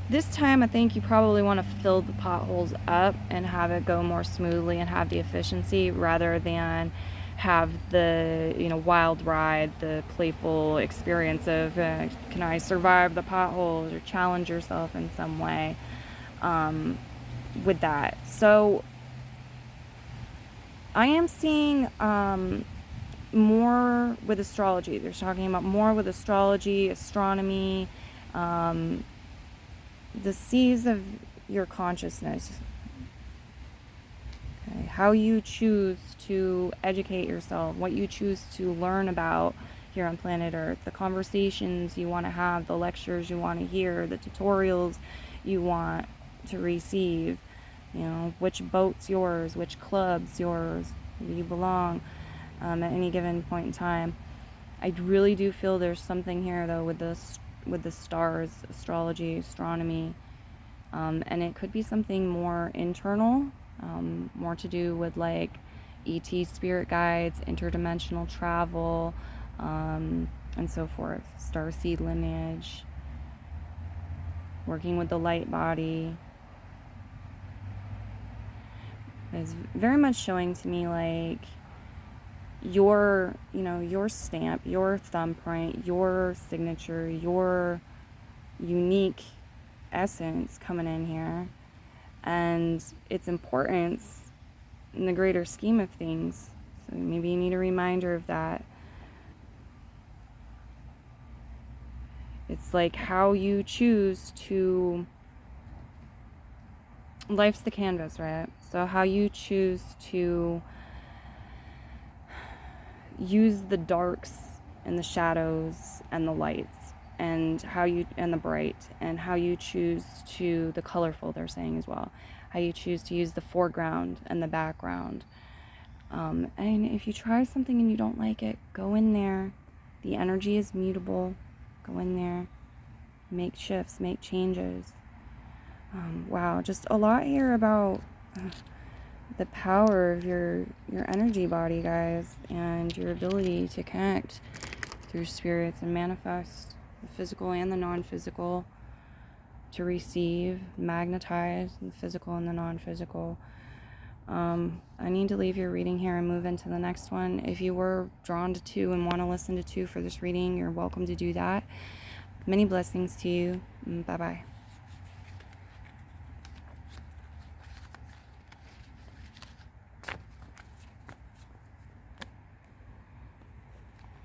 this time I think you probably want to fill the potholes up and have it go more smoothly and have the efficiency, rather than have the wild ride, the playful experience of can I survive the potholes, or challenge yourself in some way with that. So I am seeing more with astrology. They're talking about more with astrology, astronomy, the seas of your consciousness. Okay. How you choose to educate yourself, what you choose to learn about here on planet Earth, the conversations you want to have, the lectures you want to hear, the tutorials you want to receive, which boat's yours, which club's yours, where you belong at any given point in time. I really do feel there's something here, though, with the stars, astrology, astronomy, and it could be something more internal, more to do with like ET spirit guides, interdimensional travel, and so forth, starseed lineage, working with the light body. It's very much showing to me like your stamp, your thumbprint, your signature, your unique essence coming in here, and its importance in the greater scheme of things. So maybe you need a reminder of that. It's like how you choose to, life's the canvas, right? So how you choose to use the darks and the shadows and the lights, and the bright, and how you choose to, the colorful they're saying as well, how you choose to use the foreground and the background. And if you try something and you don't like it, go in there. The energy is mutable. Go in there, make shifts, make changes. Wow, just a lot here about the power of your energy body, guys, and your ability to connect through spirits and manifest the physical and the non-physical, to receive, magnetize the physical and the non-physical. I need to leave your reading here and move into the next one. If you were drawn to 2 and want to listen to 2 for this reading, you're welcome to do that. Many blessings to you. Bye-bye.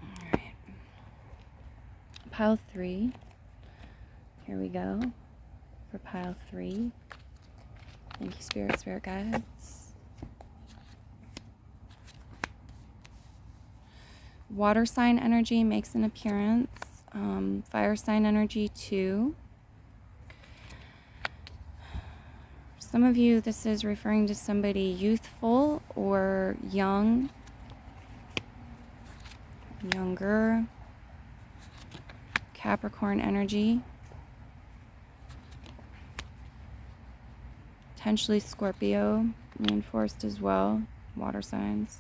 All right. Pile 3. Here we go for pile 3. Thank you, spirit guides. Water sign energy makes an appearance. Fire sign energy 2. Some of you, this is referring to somebody youthful or young, younger. Capricorn energy. Potentially Scorpio. reinforced as well. Water signs.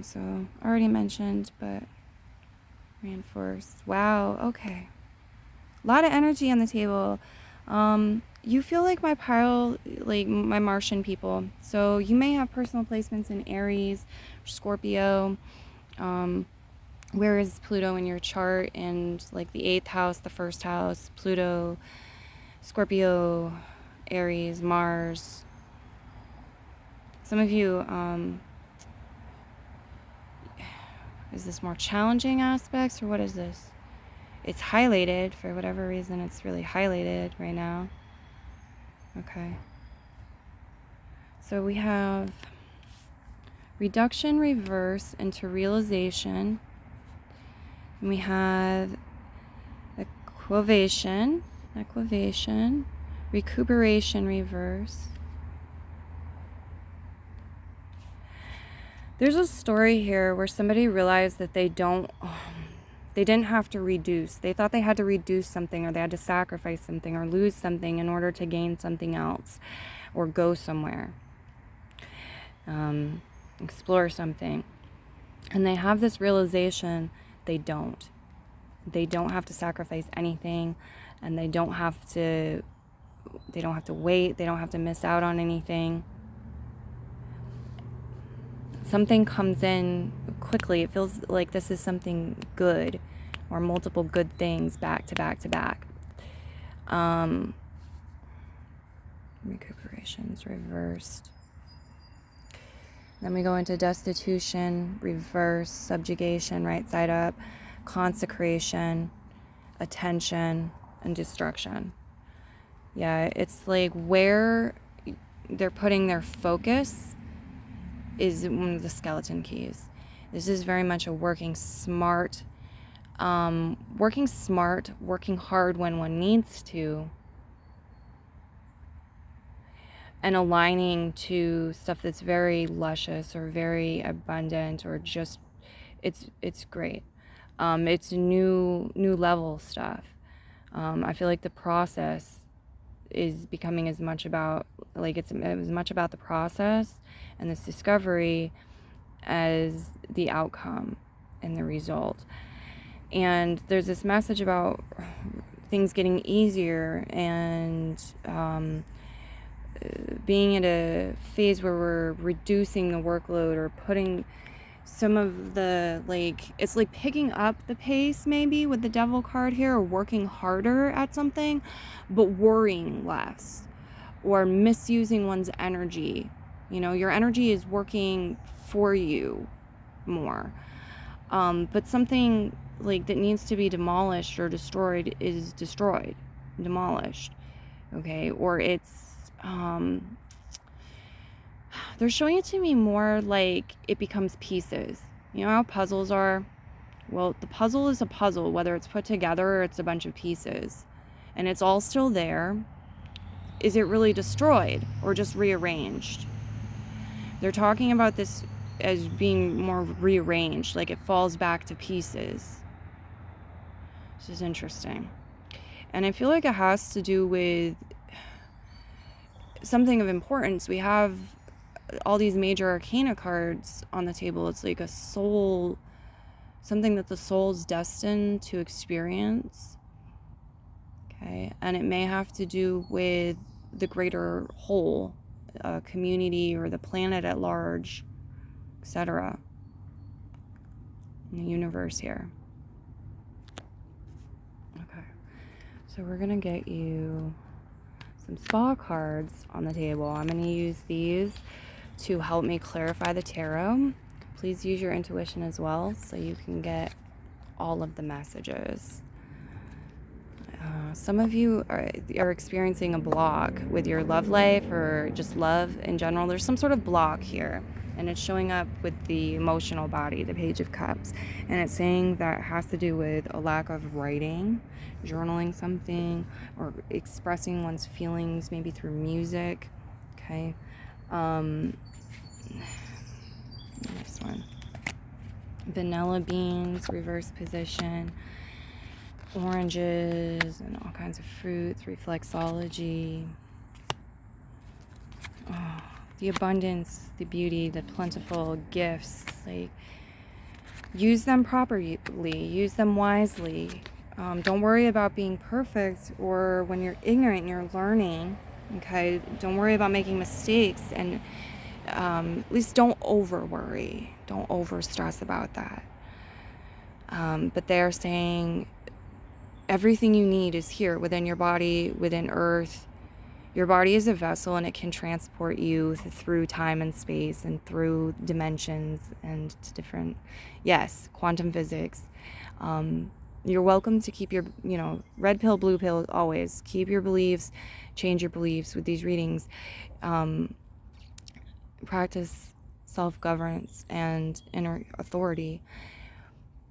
So already mentioned, but reinforced. Wow, okay. A lot of energy on the table. You feel like my pile, like my Martian people. So you may have personal placements in Aries, Scorpio. Where is Pluto in your chart? And like the 8th house, the 1st house, Pluto, Scorpio, Aries, Mars. Some of you, is this more challenging aspects or what is this? It's highlighted for whatever reason. It's really highlighted right now. Okay. So we have reduction, reverse into realization. And we have equivation, recuperation, reverse. There's a story here where somebody realized that they didn't have to reduce. They thought they had to reduce something, or they had to sacrifice something, or lose something in order to gain something else, or go somewhere, explore something. And they have this realization they don't. They don't have to sacrifice anything, and they don't have to wait. They don't have to miss out on anything. Something comes in quickly. It feels like this is something good, or multiple good things back to back to back. Recuperation's reversed. Then we go into destitution, reverse, subjugation, right side up, consecration, attention, and destruction. Yeah, it's like where they're putting their focus is one of the skeleton keys. This is very much a working smart, working hard when one needs to, and aligning to stuff that's very luscious or very abundant, or just it's great. It's new level stuff. I feel like the process is becoming as much about, like, it's as much about the process and this discovery as the outcome and the result. And there's this message about things getting easier, and being at a phase where we're reducing the workload, or putting some of the, like, it's like picking up the pace maybe with the Devil card here, or working harder at something, but worrying less, or misusing one's energy. You know, your energy is working for you more. But something like that needs to be demolished or destroyed is destroyed, demolished, okay? Or it's, they're showing it to me more like it becomes pieces. You know how puzzles are? Well, the puzzle is a puzzle, whether it's put together or it's a bunch of pieces. And it's all still there. Is it really destroyed or just rearranged? They're talking about this as being more rearranged, like it falls back to pieces. This is interesting. And I feel like it has to do with something of importance. We have all these major arcana cards on the table. It's like a soul, something that the soul's destined to experience. Okay, and it may have to do with the greater whole, community, or the planet at large, etc. In the universe here. Okay, so we're gonna get you some spa cards on the table. I'm gonna use these to help me clarify the tarot. Please use your intuition as well, so you can get all of the messages. Some of you are experiencing a block with your love life, or just love in general. There's some sort of block here, and it's showing up with the emotional body, the Page of Cups. And it's saying that it has to do with a lack of writing, journaling something, or expressing one's feelings, maybe through music. Okay. Next one. Vanilla beans, reverse position. Oranges and all kinds of fruits, reflexology. Oh, the abundance, the beauty, the plentiful gifts. Like, use them properly, use them wisely. Don't worry about being perfect, or when you're ignorant and you're learning, okay? Don't worry about making mistakes, and at least don't over worry. Don't over stress about that. But they're saying everything you need is here within your body, within Earth. Your body is a vessel, and it can transport you through time and space and through dimensions and to different, yes, quantum physics. You're welcome to keep your, red pill, blue pill, always. Keep your beliefs, change your beliefs with these readings. Practice self-governance and inner authority.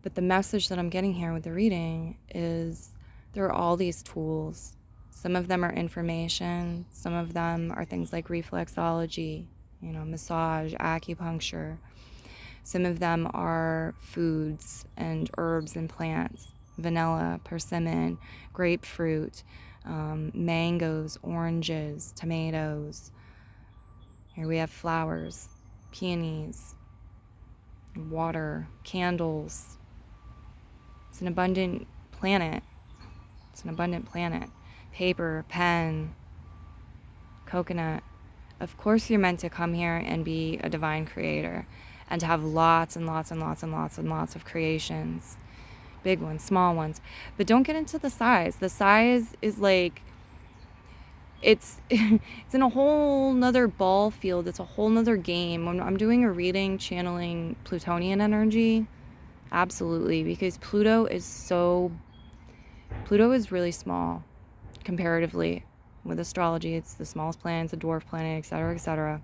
But the message that I'm getting here with the reading is there are all these tools. Some of them are information. Some of them are things like reflexology, massage, acupuncture. Some of them are foods and herbs and plants, vanilla, persimmon, grapefruit, mangoes, oranges, tomatoes. Here we have flowers, peonies, water, candles. It's an abundant planet. Paper, pen, coconut. Of course you're meant to come here and be a divine creator and to have lots and lots and lots and lots and lots of creations. Big ones, small ones. But don't get into the size. The size is like, it's in a whole nother ball field. It's a whole nother game. When I'm doing a reading channeling Plutonian energy, absolutely, because Pluto is really small comparatively with astrology. It's the smallest planet, it's a dwarf planet, etc., etc.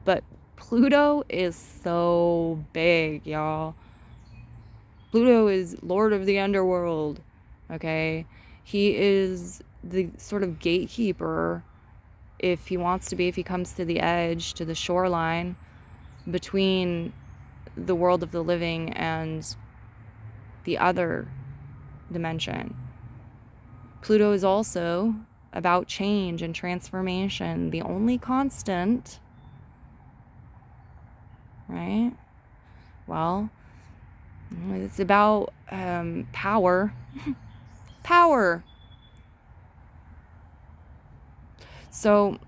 But Pluto is so big, y'all. Pluto is Lord of the Underworld, okay? He is the sort of gatekeeper, if he wants to be, if he comes to the edge, to the shoreline between the world of the living and the other dimension. Pluto is also about change and transformation. The only constant, right? Well, it's about power. Power. So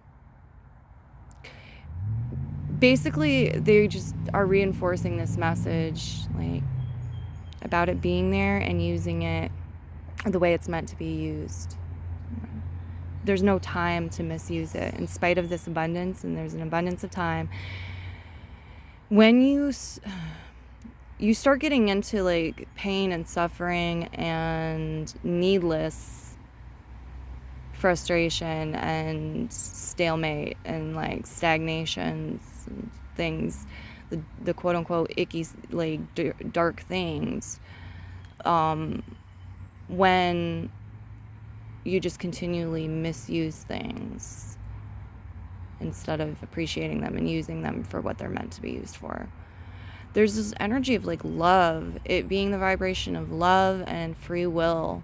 basically, they just are reinforcing this message, like, about it being there and using it the way it's meant to be used. There's no time to misuse it, in spite of this abundance, and there's an abundance of time. When you start getting into like pain and suffering and needless frustration and stalemate and like stagnations and things, the quote unquote icky, like dark things, when you just continually misuse things instead of appreciating them and using them for what they're meant to be used for. There's this energy of like love, it being the vibration of love and free will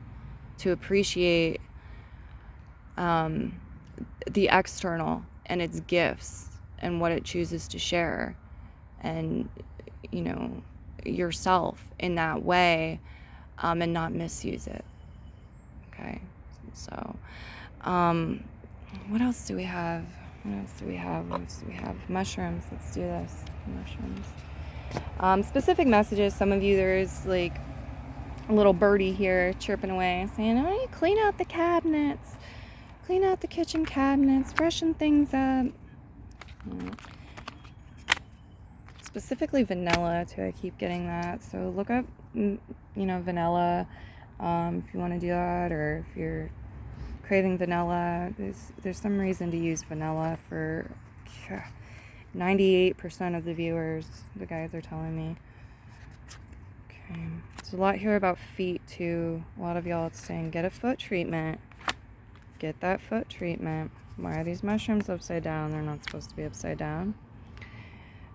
to appreciate the external and its gifts and what it chooses to share, and yourself in that way, and not misuse it. Okay, so what else do we have? Mushrooms. Let's do this. Mushrooms. Specific messages. Some of you, there's like a little birdie here chirping away saying, oh, you clean out the cabinets, clean out the kitchen cabinets, freshen things up. Specifically vanilla too. I keep getting that, so look up vanilla if you want to do that, or if you're craving vanilla. There's some reason to use vanilla for 98% of the viewers, the guys are telling me. Okay, there's a lot here about feet too. A lot of y'all, it's saying get a foot treatment. Get that foot treatment. Why are these mushrooms upside down? They're not supposed to be upside down.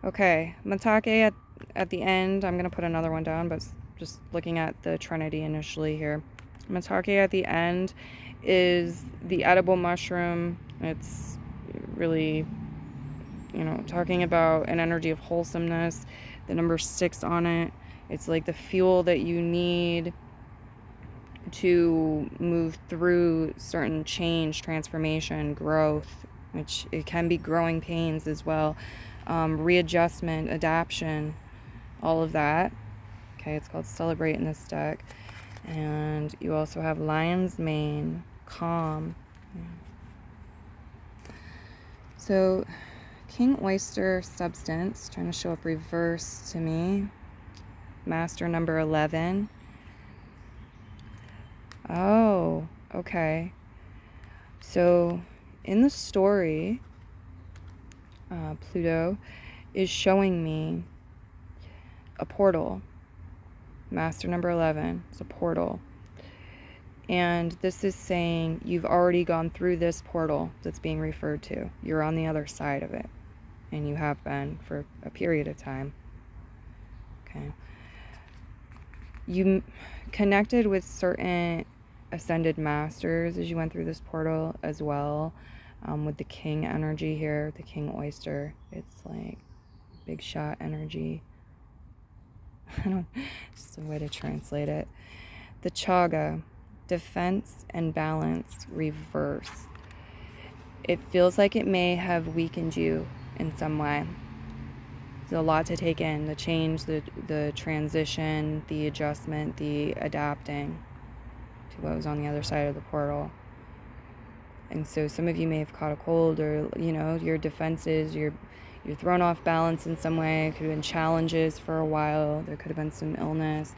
Okay, Matake at the end. I'm going to put another one down, but just looking at the Trinity initially here. Matake at the end is the edible mushroom. It's really talking about an energy of wholesomeness. The number 6 on it, it's like the fuel that you need to move through certain change, transformation, growth, which it can be growing pains as well, readjustment, adaptation, all of that. Okay, it's called Celebrate in this deck. And you also have Lion's Mane, Calm. So King Oyster Substance, trying to show up reverse to me. Master number 11. Oh, okay. So in the story, Pluto is showing me a portal. Master number 11 is a portal. And this is saying you've already gone through this portal that's being referred to. You're on the other side of it. And you have been for a period of time. Okay. You connected with certain ascended masters as you went through this portal as well. With the king energy here, the king oyster. It's like big shot energy. Just a way to translate it. The chaga, defense and balance, reverse. It feels like it may have weakened you in some way. There's a lot to take in. The change, the transition, the adjustment, the adapting to what was on the other side of the portal. And so some of you may have caught a cold, or your defenses, you're thrown off balance in some way. It could have been challenges for a while. There could have been some illness.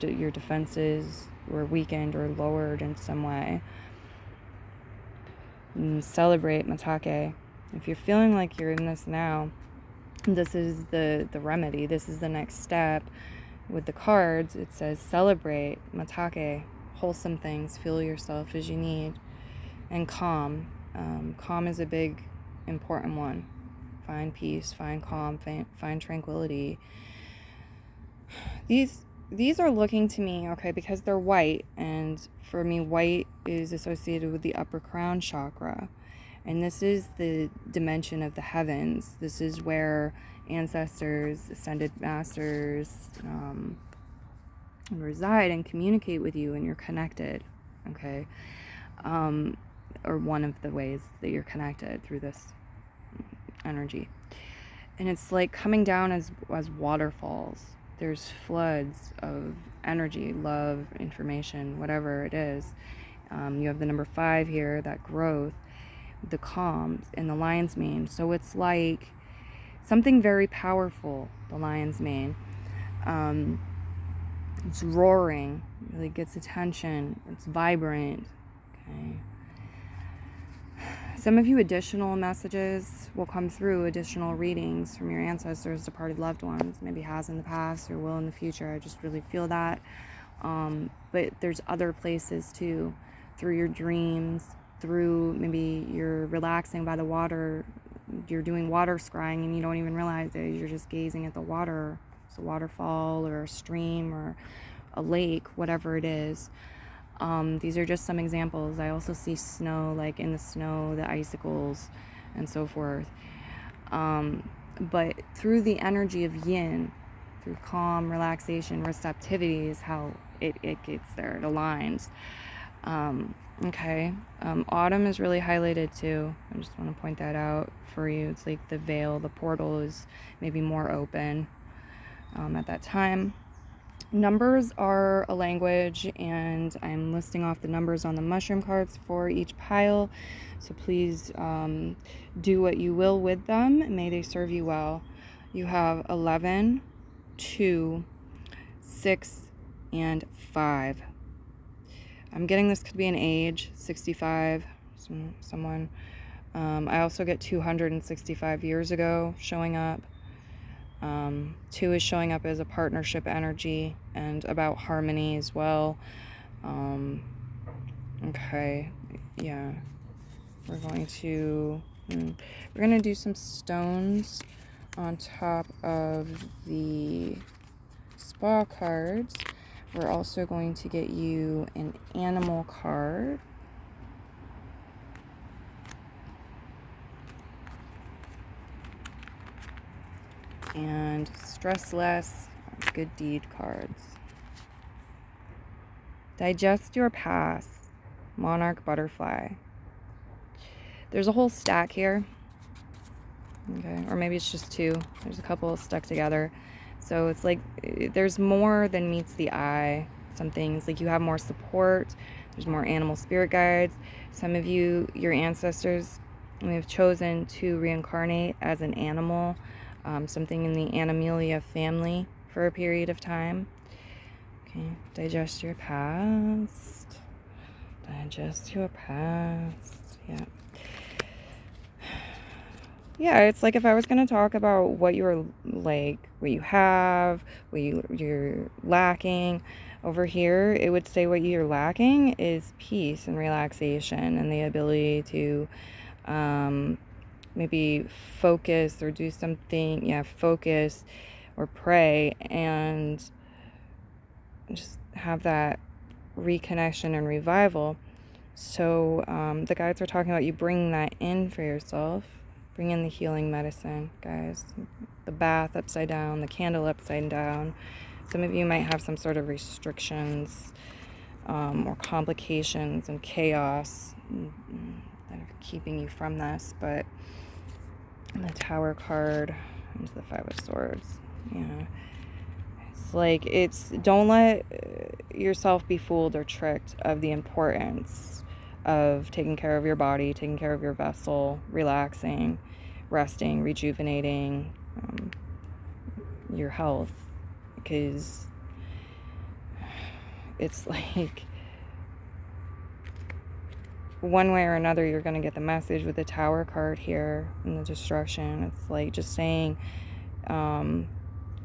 Your defenses were weakened or lowered in some way. And celebrate, Matake. If you're feeling like you're in this now, this is the remedy. This is the next step. With the cards, it says celebrate, Matake, wholesome things, feel yourself as you need. And calm. Calm is a big, important one. Find peace, find calm, find tranquility. These are looking to me, okay, because they're white, and for me, white is associated with the upper crown chakra. And this is the dimension of the heavens. This is where ancestors, ascended masters reside and communicate with you, and you're connected, okay? Or one of the ways that you're connected through this energy. And it's like coming down as waterfalls. There's floods of energy, love, information, whatever it is. You have the number 5 here, that growth, the calm, and the lion's mane. So it's like something very powerful, the lion's mane. It's roaring, really gets attention. It's vibrant. Okay. Some of you, additional messages will come through, additional readings from your ancestors, departed loved ones, maybe has in the past or will in the future. I just really feel that. But there's other places too, through your dreams, through maybe you're relaxing by the water, you're doing water scrying and you don't even realize it. You're just gazing at the water. It's a waterfall or a stream or a lake, whatever it is. These are just some examples. I also see snow, like in the snow, the icicles, and so forth. But through the energy of yin, through calm, relaxation, receptivity is how it gets there. It aligns. Okay. Autumn is really highlighted too. I just want to point that out for you. It's like the veil, the portal is maybe more open at that time. Numbers are a language, and I'm listing off the numbers on the mushroom cards for each pile. So please do what you will with them. May they serve you well. You have 11, 2, 6, and 5. I'm getting this could be an age, 65, someone. I also get 265 years ago showing up. 2 is showing up as a partnership energy and about harmony as well. Okay, yeah. We're going to do some stones on top of the spa cards. We're also going to get you an animal card. and stress less. Good deed cards. Digest your past. Monarch butterfly. There's a whole stack here. Okay, or maybe it's just two. There's a couple stuck together. So it's like there's more than meets the eye. Some things, like you have more support. There's more animal spirit guides. Some of you, your ancestors, may have chosen to reincarnate as an animal, something in the Animalia family for a period of time. Okay, digest your past. Digest your past. Yeah. Yeah, it's like if I was going to talk about what you're like, what you have, what you're lacking over here, it would say what you're lacking is peace and relaxation and the ability to maybe focus or do something, focus or pray and just have that reconnection and revival. So the guides are talking about you bringing that in for yourself. Bring in the healing medicine, guys. The bath upside down, the candle upside down. Some of you might have some sort of restrictions or complications and chaos that are keeping you from this. But the Tower card into the Five of Swords. Yeah. It's like, don't let yourself be fooled or tricked of the importance of taking care of your body, taking care of your vessel, relaxing, resting, rejuvenating your health, because it's like one way or another you're going to get the message with the Tower card here in the destruction. It's like just saying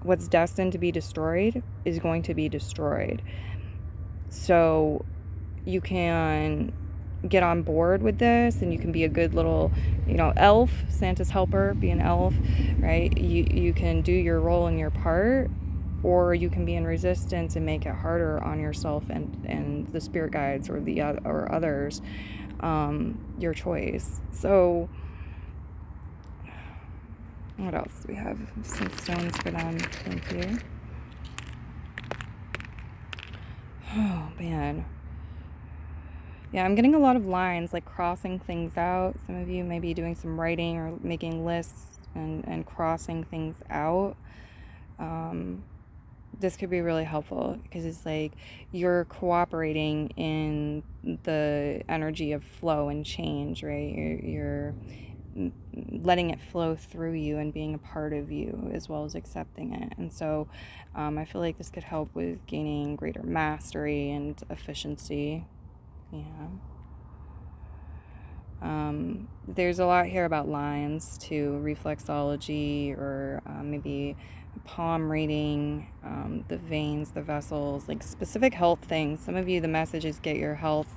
what's destined to be destroyed is going to be destroyed. So you can get on board with this and you can be a good little, elf, Santa's helper, be an elf, right? You can do your role and your part, or you can be in resistance and make it harder on yourself and the spirit guides or others, your choice. So what else do we have? Some stones for them. Thank you. Oh man. Yeah, I'm getting a lot of lines, like crossing things out. Some of you may be doing some writing or making lists and crossing things out. This could be really helpful because it's like you're cooperating in the energy of flow and change, right? You're letting it flow through you and being a part of you as well as accepting it. And so I feel like this could help with gaining greater mastery and efficiency. Yeah. There's a lot here about lines too, reflexology, or maybe palm reading, the veins, the vessels, like specific health things. Some of you, the message is get your health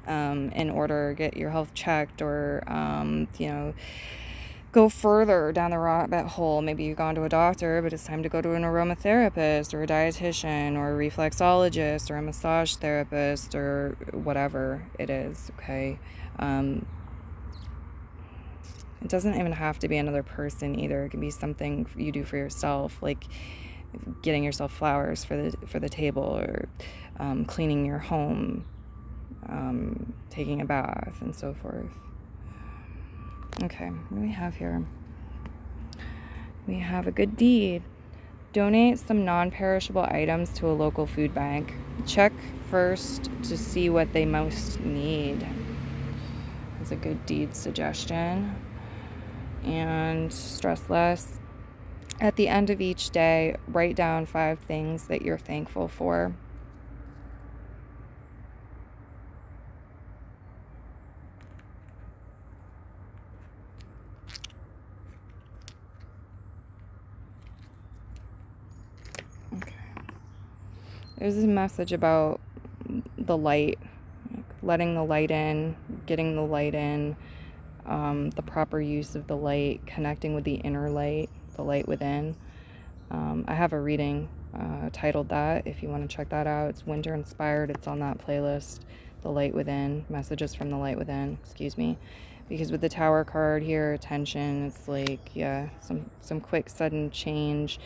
in order, get your health checked, or go further down the rabbit hole. Maybe you've gone to a doctor, but it's time to go to an aromatherapist or a dietitian or a reflexologist or a massage therapist or whatever it is, okay? It doesn't even have to be another person either. It can be something you do for yourself, like getting yourself flowers for the table, or cleaning your home, taking a bath, and so forth. Okay, what do we have here? We have a good deed. Donate some non-perishable items to a local food bank. Check first to see what they most need. That's a good deed suggestion. And stress less. At the end of each day, write down 5 things that you're thankful for. Okay. There's a message about the light, like letting the light in, getting the light in, the proper use of the light, connecting with the inner light, the light within. I have a reading titled that, if you want to check that out. It's winter inspired. It's on that playlist, The Light Within, Messages from the Light Within, excuse me. because with the Tower card here, tension, it's like, yeah, some quick sudden change,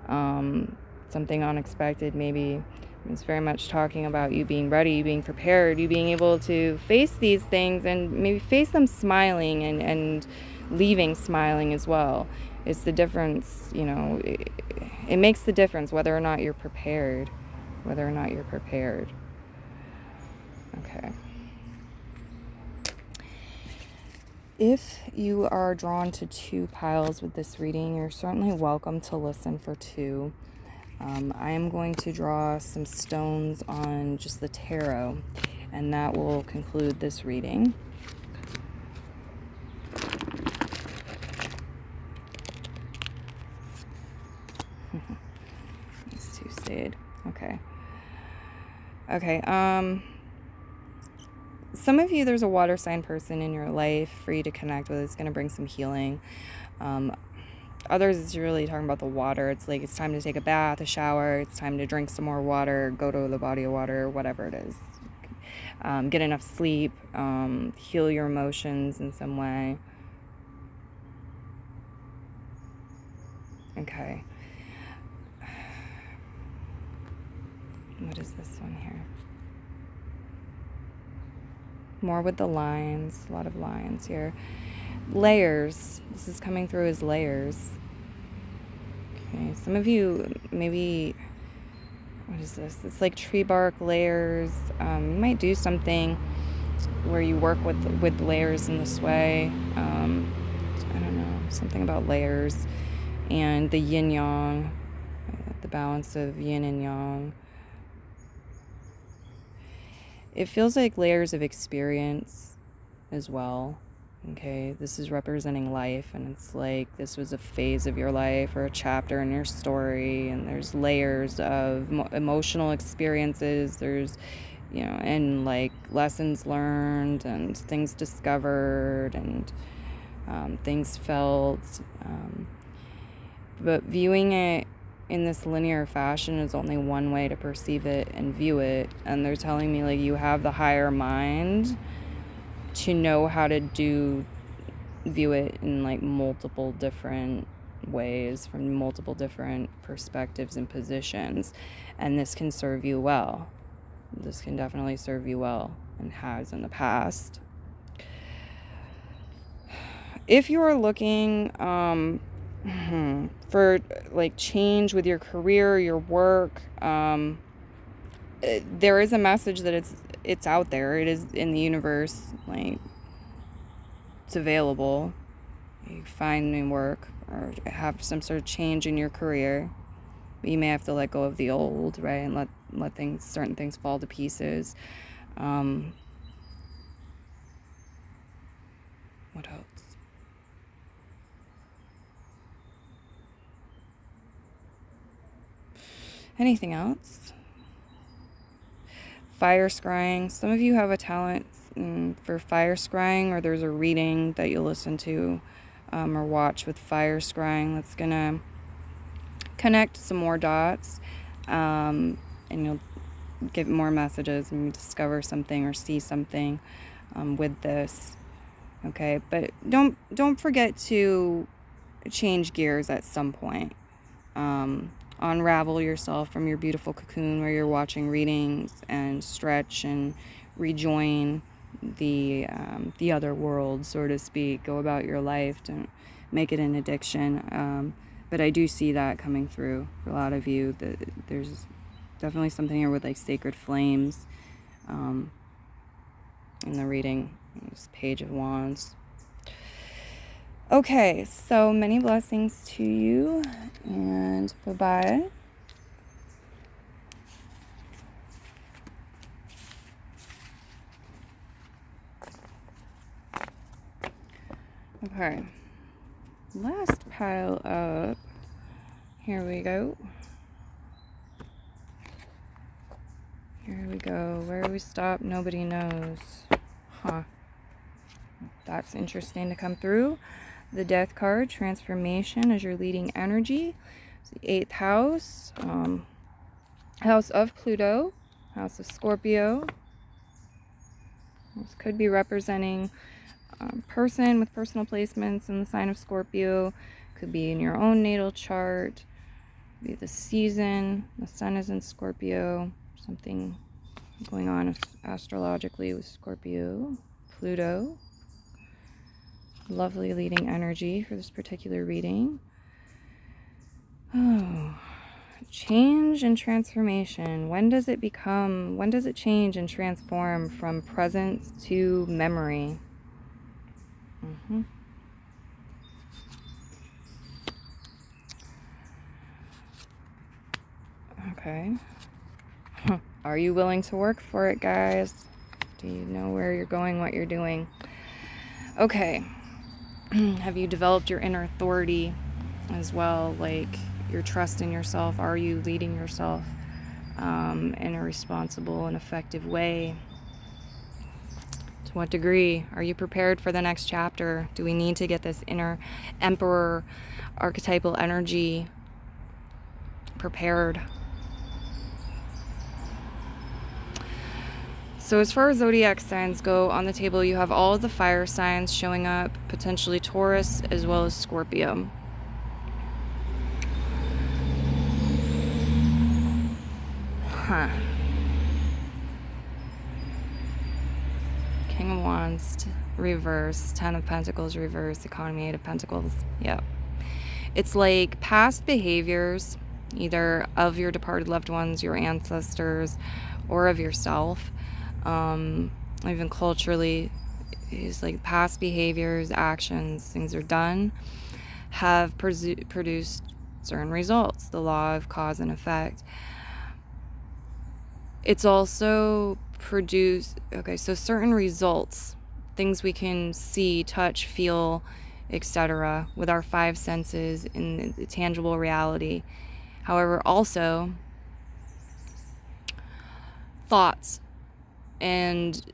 something unexpected maybe. It's very much talking about you being ready, you being prepared, you being able to face these things and maybe face them smiling and leaving smiling as well. It's the difference, you know, it makes the difference whether or not you're prepared. Whether or not you're prepared. Okay. If you are drawn to 2 piles with this reading, you're certainly welcome to listen for 2. I am going to draw some stones on just the tarot, and that will conclude this reading. These 2 stayed. Okay. Okay, some of you, there's a water sign person in your life for you to connect with. It's going to bring some healing. Others, it's really talking about the water. It's like it's time to take a bath, a shower. It's time to drink some more water, go to the body of water, whatever it is. Get enough sleep, heal your emotions in some way. Okay. What is this one here? More with the lines, a lot of lines here. Layers. This is coming through as layers. Okay, some of you maybe, what is this? It's like tree bark layers. You might do something where you work with layers in this way. I don't know, something about layers and the yin yang, the balance of yin and yang. It feels like layers of experience as well. Okay, this is representing life, and it's like this was a phase of your life or a chapter in your story, and there's layers of emotional experiences. There's, you know, and like lessons learned and things discovered and things felt. But viewing it in this linear fashion is only one way to perceive it and view it. And they're telling me, like, you have the higher mind to know how to view it in like multiple different ways from multiple different perspectives and positions. And this can serve you well. This can definitely serve you well and has in the past. If you are looking for like change with your career, your work, there is a message that it's out there. It is in the universe. Like, it's available. You find new work or have some sort of change in your career, but you may have to let go of the old, right, and let certain things fall to pieces. What else? Anything else? Fire scrying. Some of you have a talent for fire scrying, or there's a reading that you'll listen to or watch with fire scrying that's going to connect some more dots, and you'll get more messages and discover something or see something with this. Okay, but don't forget to change gears at some point. Unravel yourself from your beautiful cocoon where you're watching readings and stretch and rejoin the other world, so to speak. Go about your life. Don't make it an addiction. But I do see that coming through for a lot of you. That there's definitely something here with like sacred flames in the reading. This Page of Wands. Okay, so many blessings to you, and bye-bye. Okay, last pile up. Here we go. Here we go. Where we stop, nobody knows. Huh. That's interesting to come through. The Death card, transformation as your leading energy. It's the 8th house, house of Pluto, house of Scorpio. This could be representing person with personal placements in the sign of Scorpio. Could be in your own natal chart. Could be the season. The sun is in Scorpio. Something going on astrologically with Scorpio. Pluto. Lovely leading energy for this particular reading. Oh, change and transformation. When does it change and transform from presence to memory? Okay. Are you willing to work for it, guys? Do you know where you're going, what you're doing? Okay. Have you developed your inner authority as well? Like your trust in yourself? Are you leading yourself in a responsible and effective way? To what degree? Are you prepared for the next chapter? Do we need to get this inner emperor archetypal energy prepared? So as far as zodiac signs go, on the table you have all of the fire signs showing up, potentially Taurus as well as Scorpio. King of Wands reverse, 10 of Pentacles reverse, economy, 8 of Pentacles. Yep. It's like past behaviors, either of your departed loved ones, your ancestors, or of yourself. Even culturally, is like past behaviors, actions, things are done, have produced certain results, the law of cause and effect. It's also produced, so certain results, things we can see, touch, feel, etc., with our 5 senses in the tangible reality. However, also thoughts, and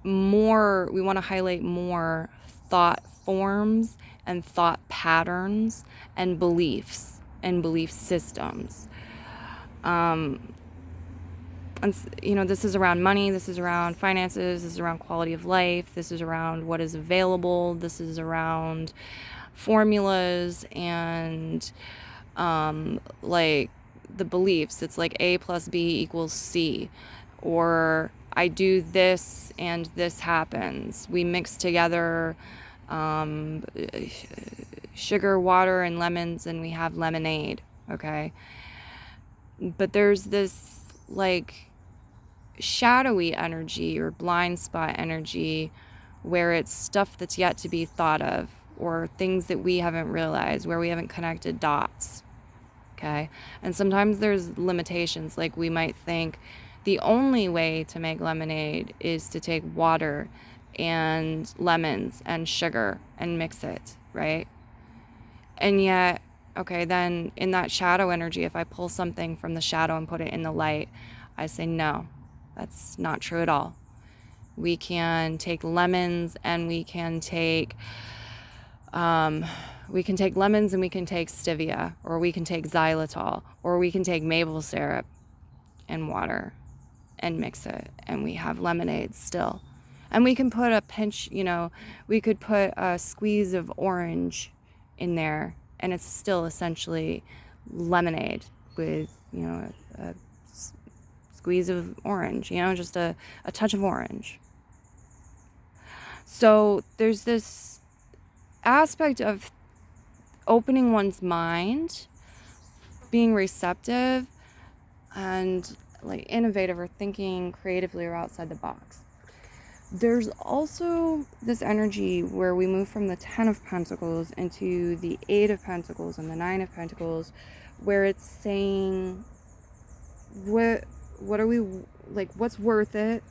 more, we want to highlight more thought forms and thought patterns and beliefs and belief systems. And, this is around money, this is around finances, this is around quality of life, this is around what is available, this is around formulas and like the beliefs. It's like A plus B equals C, or I do this and this happens. We mix together sugar, water, and lemons, and we have lemonade, okay? But there's this like shadowy energy or blind spot energy where it's stuff that's yet to be thought of, or things that we haven't realized, where we haven't connected dots, okay? And sometimes there's limitations. Like we might think the only way to make lemonade is to take water and lemons and sugar and mix it, right? And yet, okay, then in that shadow energy, if I pull something from the shadow and put it in the light, I say, no, that's not true at all. We can take lemons and we can take lemons and we can take stevia, or we can take xylitol, or we can take maple syrup and water and mix it, and we have lemonade still. And we can put a pinch, we could put a squeeze of orange in there, and it's still essentially lemonade with, a squeeze of orange, just a touch of orange. So there's this aspect of opening one's mind, being receptive, and like innovative, or thinking creatively or outside the box. There's also this energy where we move from the 10 of Pentacles into the 8 of Pentacles and the 9 of Pentacles, where it's saying, what are we, like, what's worth it?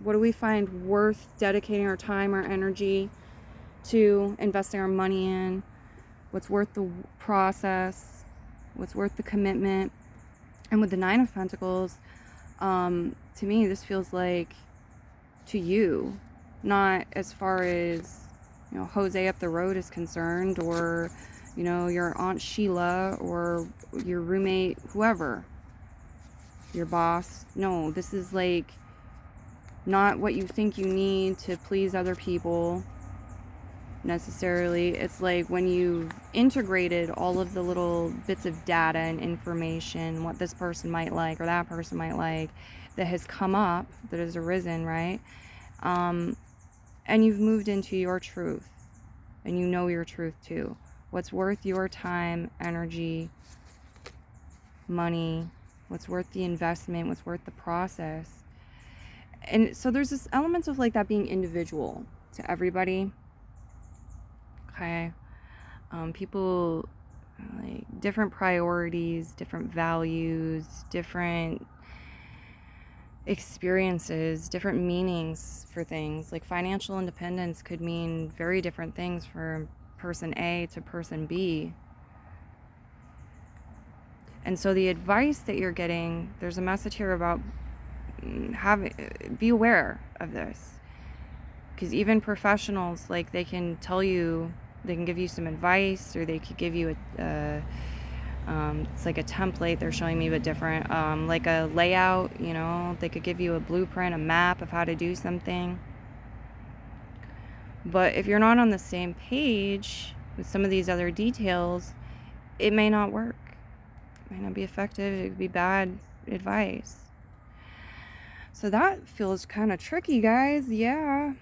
What do we find worth dedicating our time, our energy to, investing our money in? What's worth the process? What's worth the commitment? And with the 9 of Pentacles, to me, this feels like to you, not as far as, Jose up the road is concerned, or, your Aunt Sheila, or your roommate, whoever, your boss. No, this is like not what you think you need to please other people. necessarily. It's like when you've integrated all of the little bits of data and information, what this person might like or that person might like, that has come up, that has arisen, right? And you've moved into your truth, and you know your truth too. What's worth your time, energy, money, what's worth the investment, what's worth the process. And so there's this element of like that being individual to everybody. Okay. People, like, different priorities, different values, different experiences, different meanings for things. Like financial independence could mean very different things for person A to person B. And so the advice that you're getting, there's a message here about be aware of this. Because even professionals, like, they can tell you, they can give you some advice, or they could give you it's like a template they're showing me, but different, like a layout, you know, they could give you a blueprint, a map of how to do something. But if you're not on the same page with some of these other details, it may not work. It may not be effective. It could be bad advice. So that feels kind of tricky, guys. Yeah.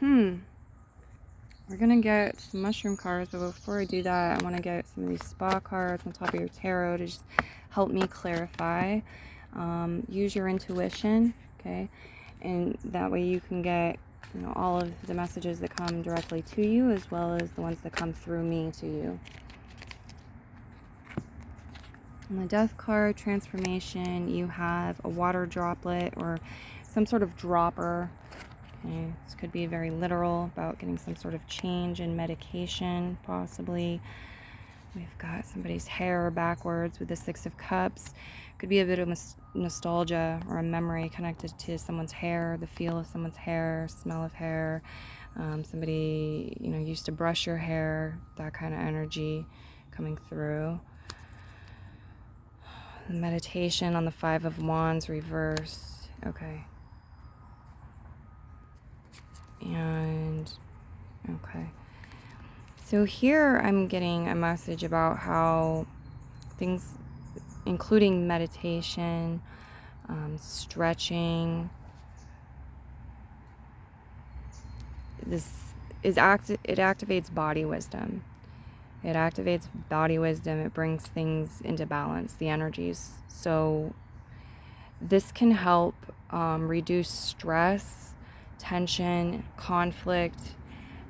We're going to get some mushroom cards, but before I do that, I want to get some of these spa cards on top of your tarot to just help me clarify. Use your intuition, okay? And that way you can get, you know, all of the messages that come directly to you, as well as the ones that come through me to you. On the Death card, transformation, you have a water droplet or some sort of dropper. Okay, this could be very literal, about getting some sort of change in medication, possibly. We've got somebody's hair backwards with the Six of Cups. Could be a bit of nostalgia or a memory connected to someone's hair, the feel of someone's hair, smell of hair. Somebody, you know, used to brush your hair, that kind of energy coming through. Meditation on the Five of Wands reverse. Okay. And okay, so here I'm getting a message about how things, including meditation, stretching, it activates body wisdom. It activates body wisdom. It brings things into balance, the energies. So this can help reduce stress, tension, conflict,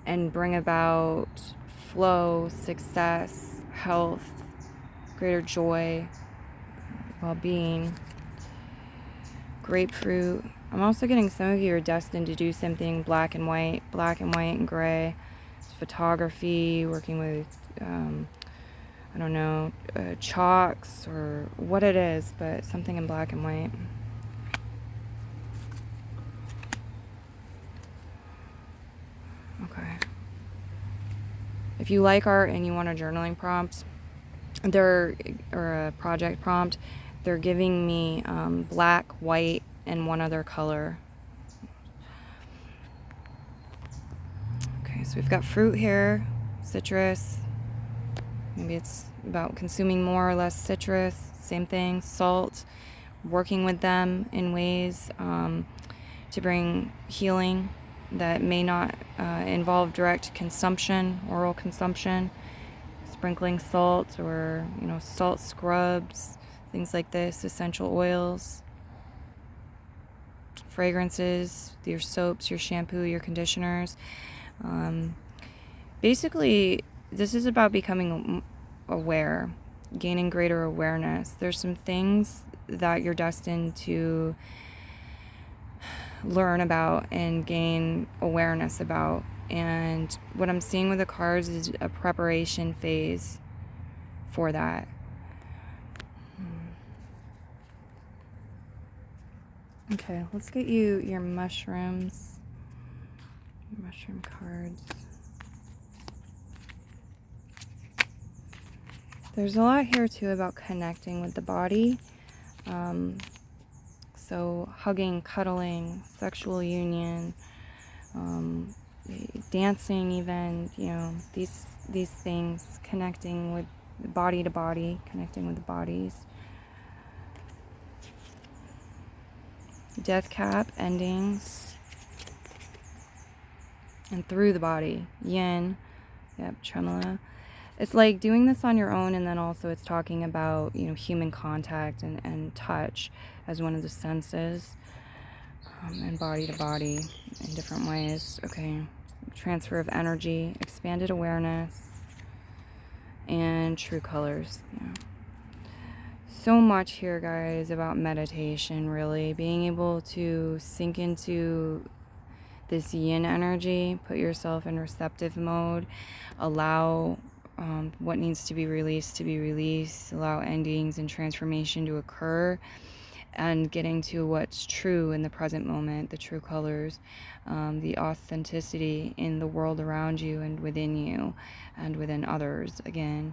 and bring about flow, success, health, greater joy, well-being. Grapefruit. I'm also getting some of you are destined to do something black and white and gray. It's photography, working with, I don't know, chalks or what it is, but something in black and white. Okay. If you like art and you want a journaling prompt, or a project prompt, they're giving me black, white, and one other color. Okay, so we've got fruit here, citrus. Maybe it's about consuming more or less citrus. Same thing, salt, working with them in ways to bring healing that may not involve direct consumption, oral consumption. Sprinkling salt, or, you know, salt scrubs, things like this, essential oils, fragrances, your soaps, your shampoo, your conditioners. Basically, this is about becoming aware, gaining greater awareness. There's some things that you're destined to learn about and gain awareness about. And what I'm seeing with the cards is a preparation phase for that. Okay, let's get you your mushrooms. Mushroom cards. There's a lot here too about connecting with the body. So hugging, cuddling, sexual union, dancing even, you know, these things, connecting with body to body, connecting with the bodies. Death cap, endings, and through the body. Yin, yep, tremolo. It's like doing this on your own, and then also it's talking about, you know, human contact and touch as one of the senses, and body to body in different ways. Okay, transfer of energy, expanded awareness, and true colors. Yeah. So much here, guys, about meditation, really. Being able to sink into this yin energy, put yourself in receptive mode, allow what needs to be released, allow endings and transformation to occur, and getting to what's true in the present moment, the true colors, the authenticity in the world around you and within you and within others. Again,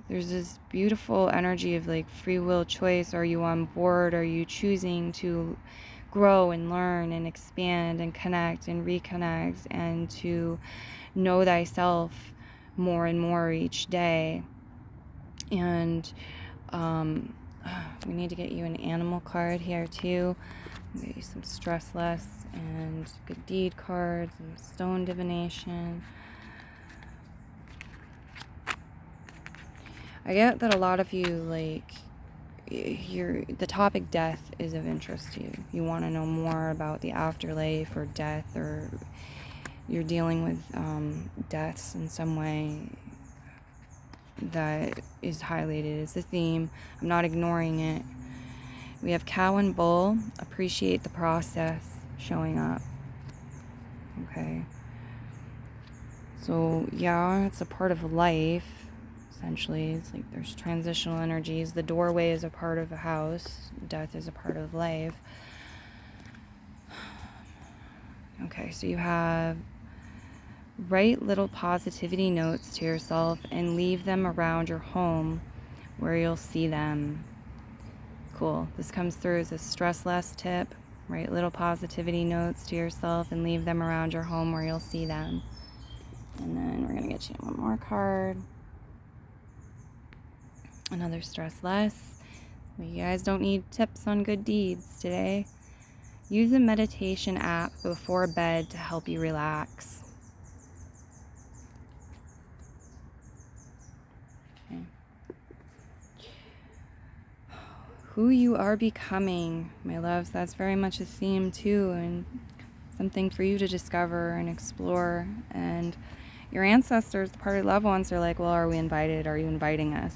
there's this beautiful energy of like free will choice. Are you on board? Are you choosing to grow and learn and expand and connect and reconnect and to know thyself more and more each day? And we need to get you an animal card here too. Maybe some stress less and good deed cards and stone divination. I get that a lot of you, like, the topic death is of interest to you. You want to know more about the afterlife or death, or you're dealing with deaths in some way that is highlighted as the theme. I'm not ignoring it. We have cow and bull, appreciate the process, showing up. Okay. So, yeah, it's a part of life. Essentially, it's like there's transitional energies. The doorway is a part of a house. Death is a part of life. Okay, so you have write little positivity notes to yourself and leave them around your home where you'll see them. Cool. This comes through as a stress less tip. Write little positivity notes to yourself and leave them around your home where you'll see them. And then we're going to get you one more card. Another stress less. You guys don't need tips on good deeds today. Use a meditation app before bed to help you relax. Okay. Who you are becoming, my loves, that's very much a theme too, and something for you to discover and explore. And your ancestors, the party loved ones, are like, well, are we invited? Are you inviting us?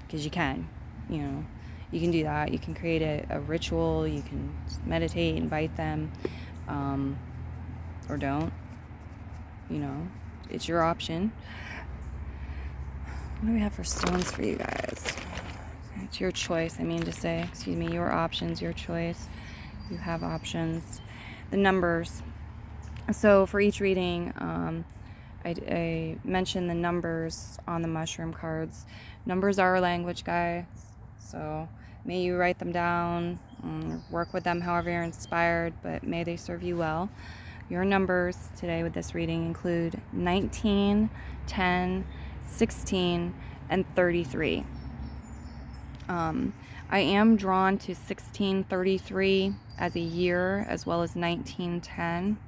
Because you can, you know, you can do that. You can create a ritual. You can meditate, invite them, or don't. You know, it's your option. What do we have for stones for you guys? It's your choice. I mean to say, excuse me, your options, your choice. You have options. The numbers. So for each reading, I mentioned the numbers on the mushroom cards. Numbers are a language, guys. So may you write them down, work with them however you're inspired, but may they serve you well. Your numbers today with this reading include 19, 10, 16, and 33. I am drawn to 1633 as a year, as well as 1910.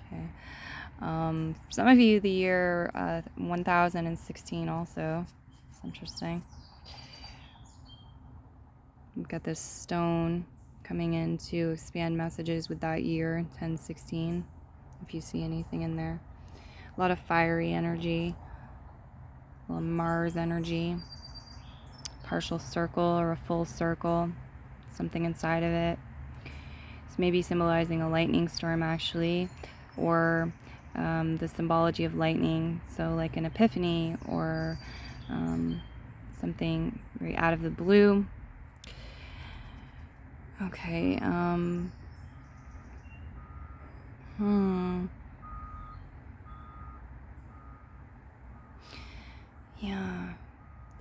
Okay. For some of you, the year 1016 also. It's interesting. We've got this stone coming in to expand messages with that year, 1016, if you see anything in there. A lot of fiery energy, a little Mars energy, partial circle or a full circle, something inside of it. It's maybe symbolizing a lightning storm, actually, or the symbology of lightning, so like an epiphany or something very out of the blue. Okay, yeah,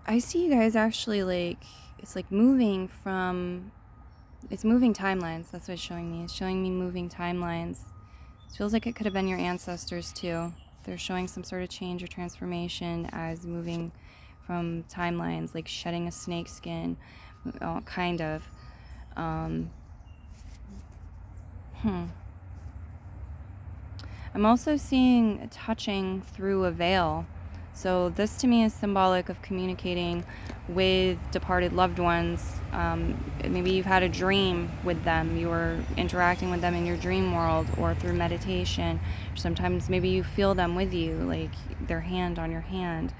I see you guys actually, like, it's like moving from It's moving timelines. That's what it's showing me. It's showing me moving timelines. It feels like it could have been your ancestors too. They're showing some sort of change or transformation as moving from timelines, like shedding a snake skin, kind of. I'm also seeing touching through a veil. So this to me is symbolic of communicating with departed loved ones. Maybe you've had a dream with them. You were interacting with them in your dream world or through meditation. Sometimes maybe you feel them with you, like their hand on your hand.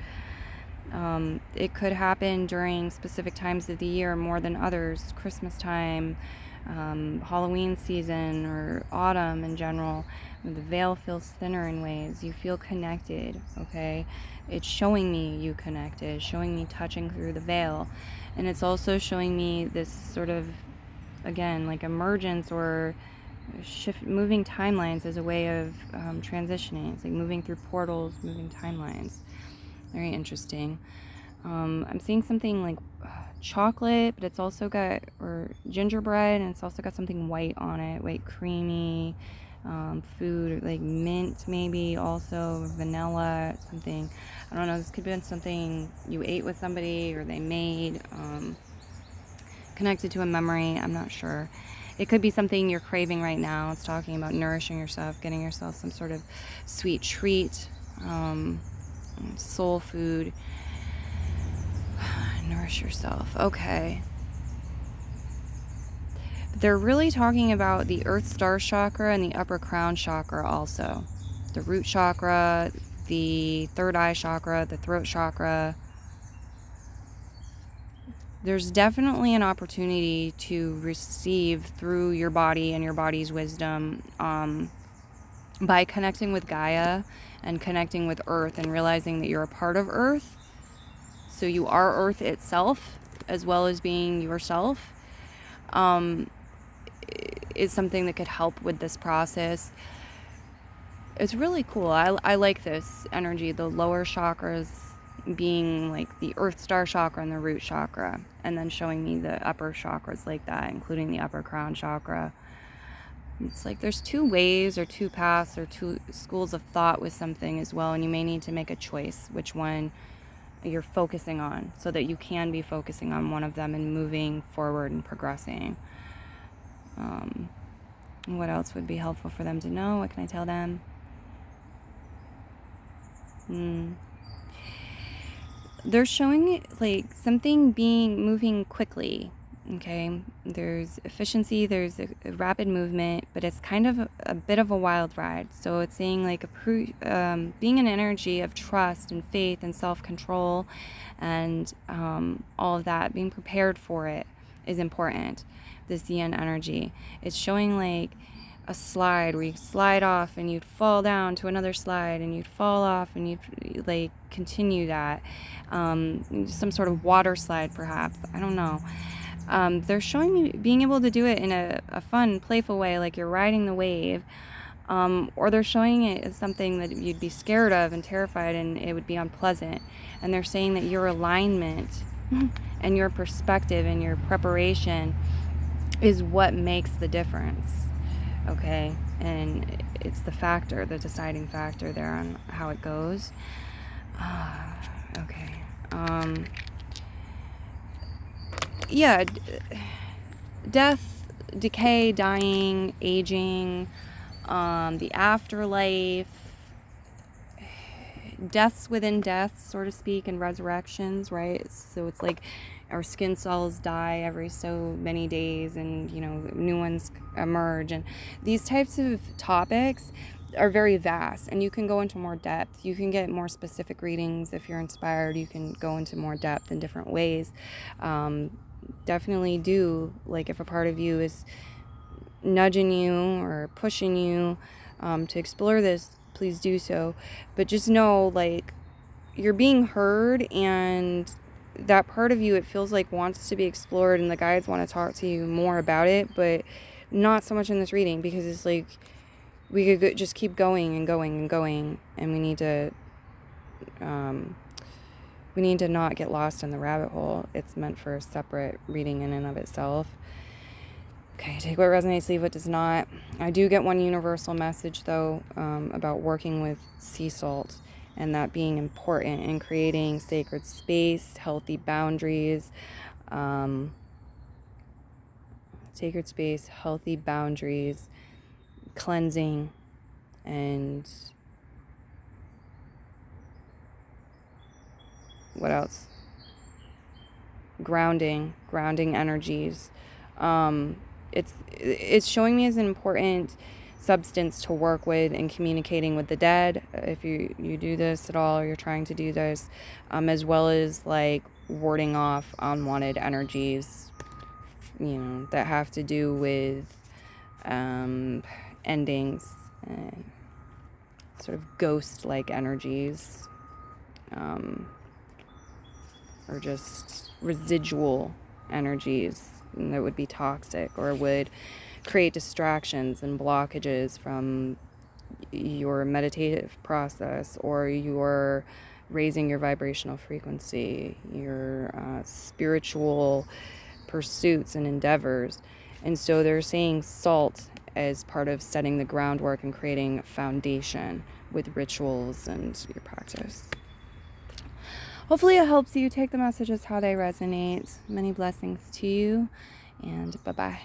It could happen during specific times of the year more than others. Christmas time, Halloween season, or autumn in general. The veil feels thinner in ways. You feel connected, okay? It's showing me you connected, showing me touching through the veil. And it's also showing me this sort of, again, like emergence or moving timelines as a way of transitioning. It's like moving through portals, moving timelines. Very interesting. I'm seeing something like chocolate, but it's also got, or gingerbread, and it's also got something white on it, white creamy food, like mint maybe, also vanilla, something. I don't know, this could have been something you ate with somebody or they made, connected to a memory, I'm not sure. It could be something you're craving right now. It's talking about nourishing yourself, getting yourself some sort of sweet treat, soul food. Nourish yourself. Okay. They're really talking about the Earth Star Chakra and the Upper Crown Chakra also. The root chakra, the third eye chakra, the throat chakra. There's definitely an opportunity to receive through your body and your body's wisdom by connecting with Gaia and connecting with Earth and realizing that you're a part of Earth. So you are Earth itself as well as being yourself. Is something that could help with this process. It's really cool. I like this energy, the lower chakras being like the Earth Star Chakra and the root chakra, and then showing me the upper chakras like that, including the upper crown chakra. It's like there's two ways or two paths or two schools of thought with something as well, and you may need to make a choice which one you're focusing on so that you can be focusing on one of them and moving forward and progressing. What else would be helpful for them to know? What can I tell them? They're showing like something moving quickly. Okay, there's efficiency, there's a rapid movement, but it's kind of a bit of a wild ride. So it's saying like being an energy of trust and faith and self-control and all of that, being prepared for it is important. This yin energy, it's showing like a slide where you slide off and you'd fall down to another slide and you'd fall off and you'd like continue that, some sort of water slide perhaps, I don't know. They're showing me being able to do it in a fun, playful way, like you're riding the wave, or they're showing it as something that you'd be scared of and terrified and it would be unpleasant. And they're saying that your alignment and your perspective and your preparation is what makes the difference, okay? And it's the deciding factor there on how it goes. Okay. Yeah, death, decay, dying, aging, the afterlife, deaths within deaths, so to speak, and resurrections, right? So it's like our skin cells die every so many days and, you know, new ones emerge. And these types of topics are very vast, and you can go into more depth. You can get more specific readings if you're inspired. You can go into more depth in different ways. Definitely do, like if a part of you is nudging you or pushing you to explore this, please do so. But just know, like, you're being heard, and that part of you, it feels like, wants to be explored, and the guides want to talk to you more about it, but not so much in this reading, because it's like we could just keep going and going and going, and we need to not get lost in the rabbit hole. It's meant for a separate reading in and of itself. Okay, take what resonates, leave what does not. I do get one universal message, though, about working with sea salt and that being important in creating sacred space, healthy boundaries, sacred space, healthy boundaries, cleansing, and what else? Grounding energies. It's showing me as an important substance to work with in communicating with the dead, if you do this at all, or you're trying to do this, as well as like warding off unwanted energies, that have to do with endings, sort of ghost-like energies, or just residual energies that would be toxic or would create distractions and blockages from your meditative process, or your raising your vibrational frequency, your spiritual pursuits and endeavors. And so they're saying salt as part of setting the groundwork and creating a foundation with rituals and your practice. Hopefully it helps you take the messages how they resonate. Many blessings to you, and bye-bye.